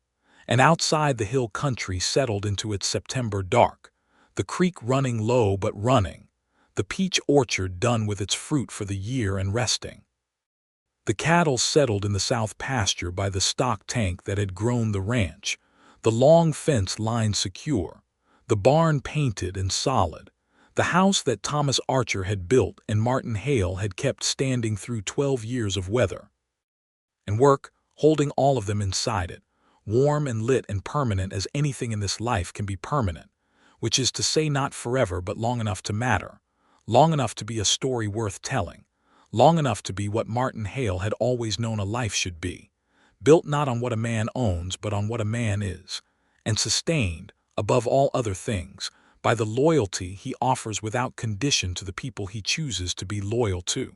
[SPEAKER 1] And outside the hill country settled into its September dark, the creek running low but running, the peach orchard done with its fruit for the year and resting. The cattle settled in the south pasture by the stock tank that had grown the ranch, the long fence lined secure, the barn painted and solid, the house that Thomas Archer had built and Martin Hale had kept standing through 12 years of weather. And work, holding all of them inside it, warm and lit and permanent as anything in this life can be permanent, which is to say not forever but long enough to matter, long enough to be a story worth telling, long enough to be what Martin Hale had always known a life should be, built not on what a man owns but on what a man is, and sustained, above all other things, by the loyalty he offers without condition to the people he chooses to be loyal to.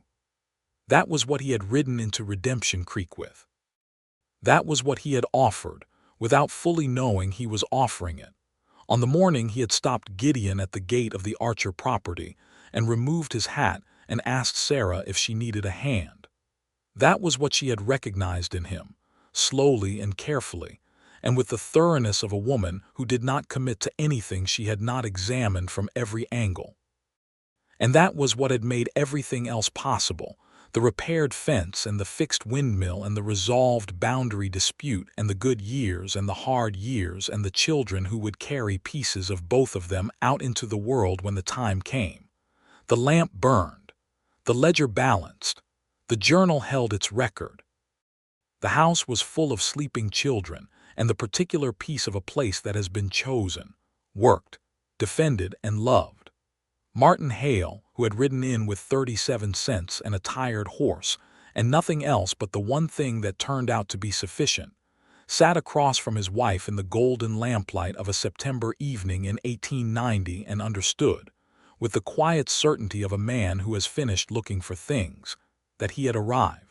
[SPEAKER 1] That was what he had ridden into Redemption Creek with. That was what he had offered, without fully knowing he was offering it. On the morning he had stopped Gideon at the gate of the Archer property and removed his hat and asked Sarah if she needed a hand. That was what she had recognized in him, slowly and carefully, and with the thoroughness of a woman who did not commit to anything she had not examined from every angle. And that was what had made everything else possible, the repaired fence and the fixed windmill and the resolved boundary dispute and the good years and the hard years and the children who would carry pieces of both of them out into the world when the time came. The lamp burned. The ledger balanced. The journal held its record. The house was full of sleeping children and the particular piece of a place that has been chosen, worked, defended, and loved. Martin Hale, who had ridden in with 37 cents and a tired horse, and nothing else but the one thing that turned out to be sufficient, sat across from his wife in the golden lamplight of a September evening in 1890 and understood, with the quiet certainty of a man who has finished looking for things, that he had arrived.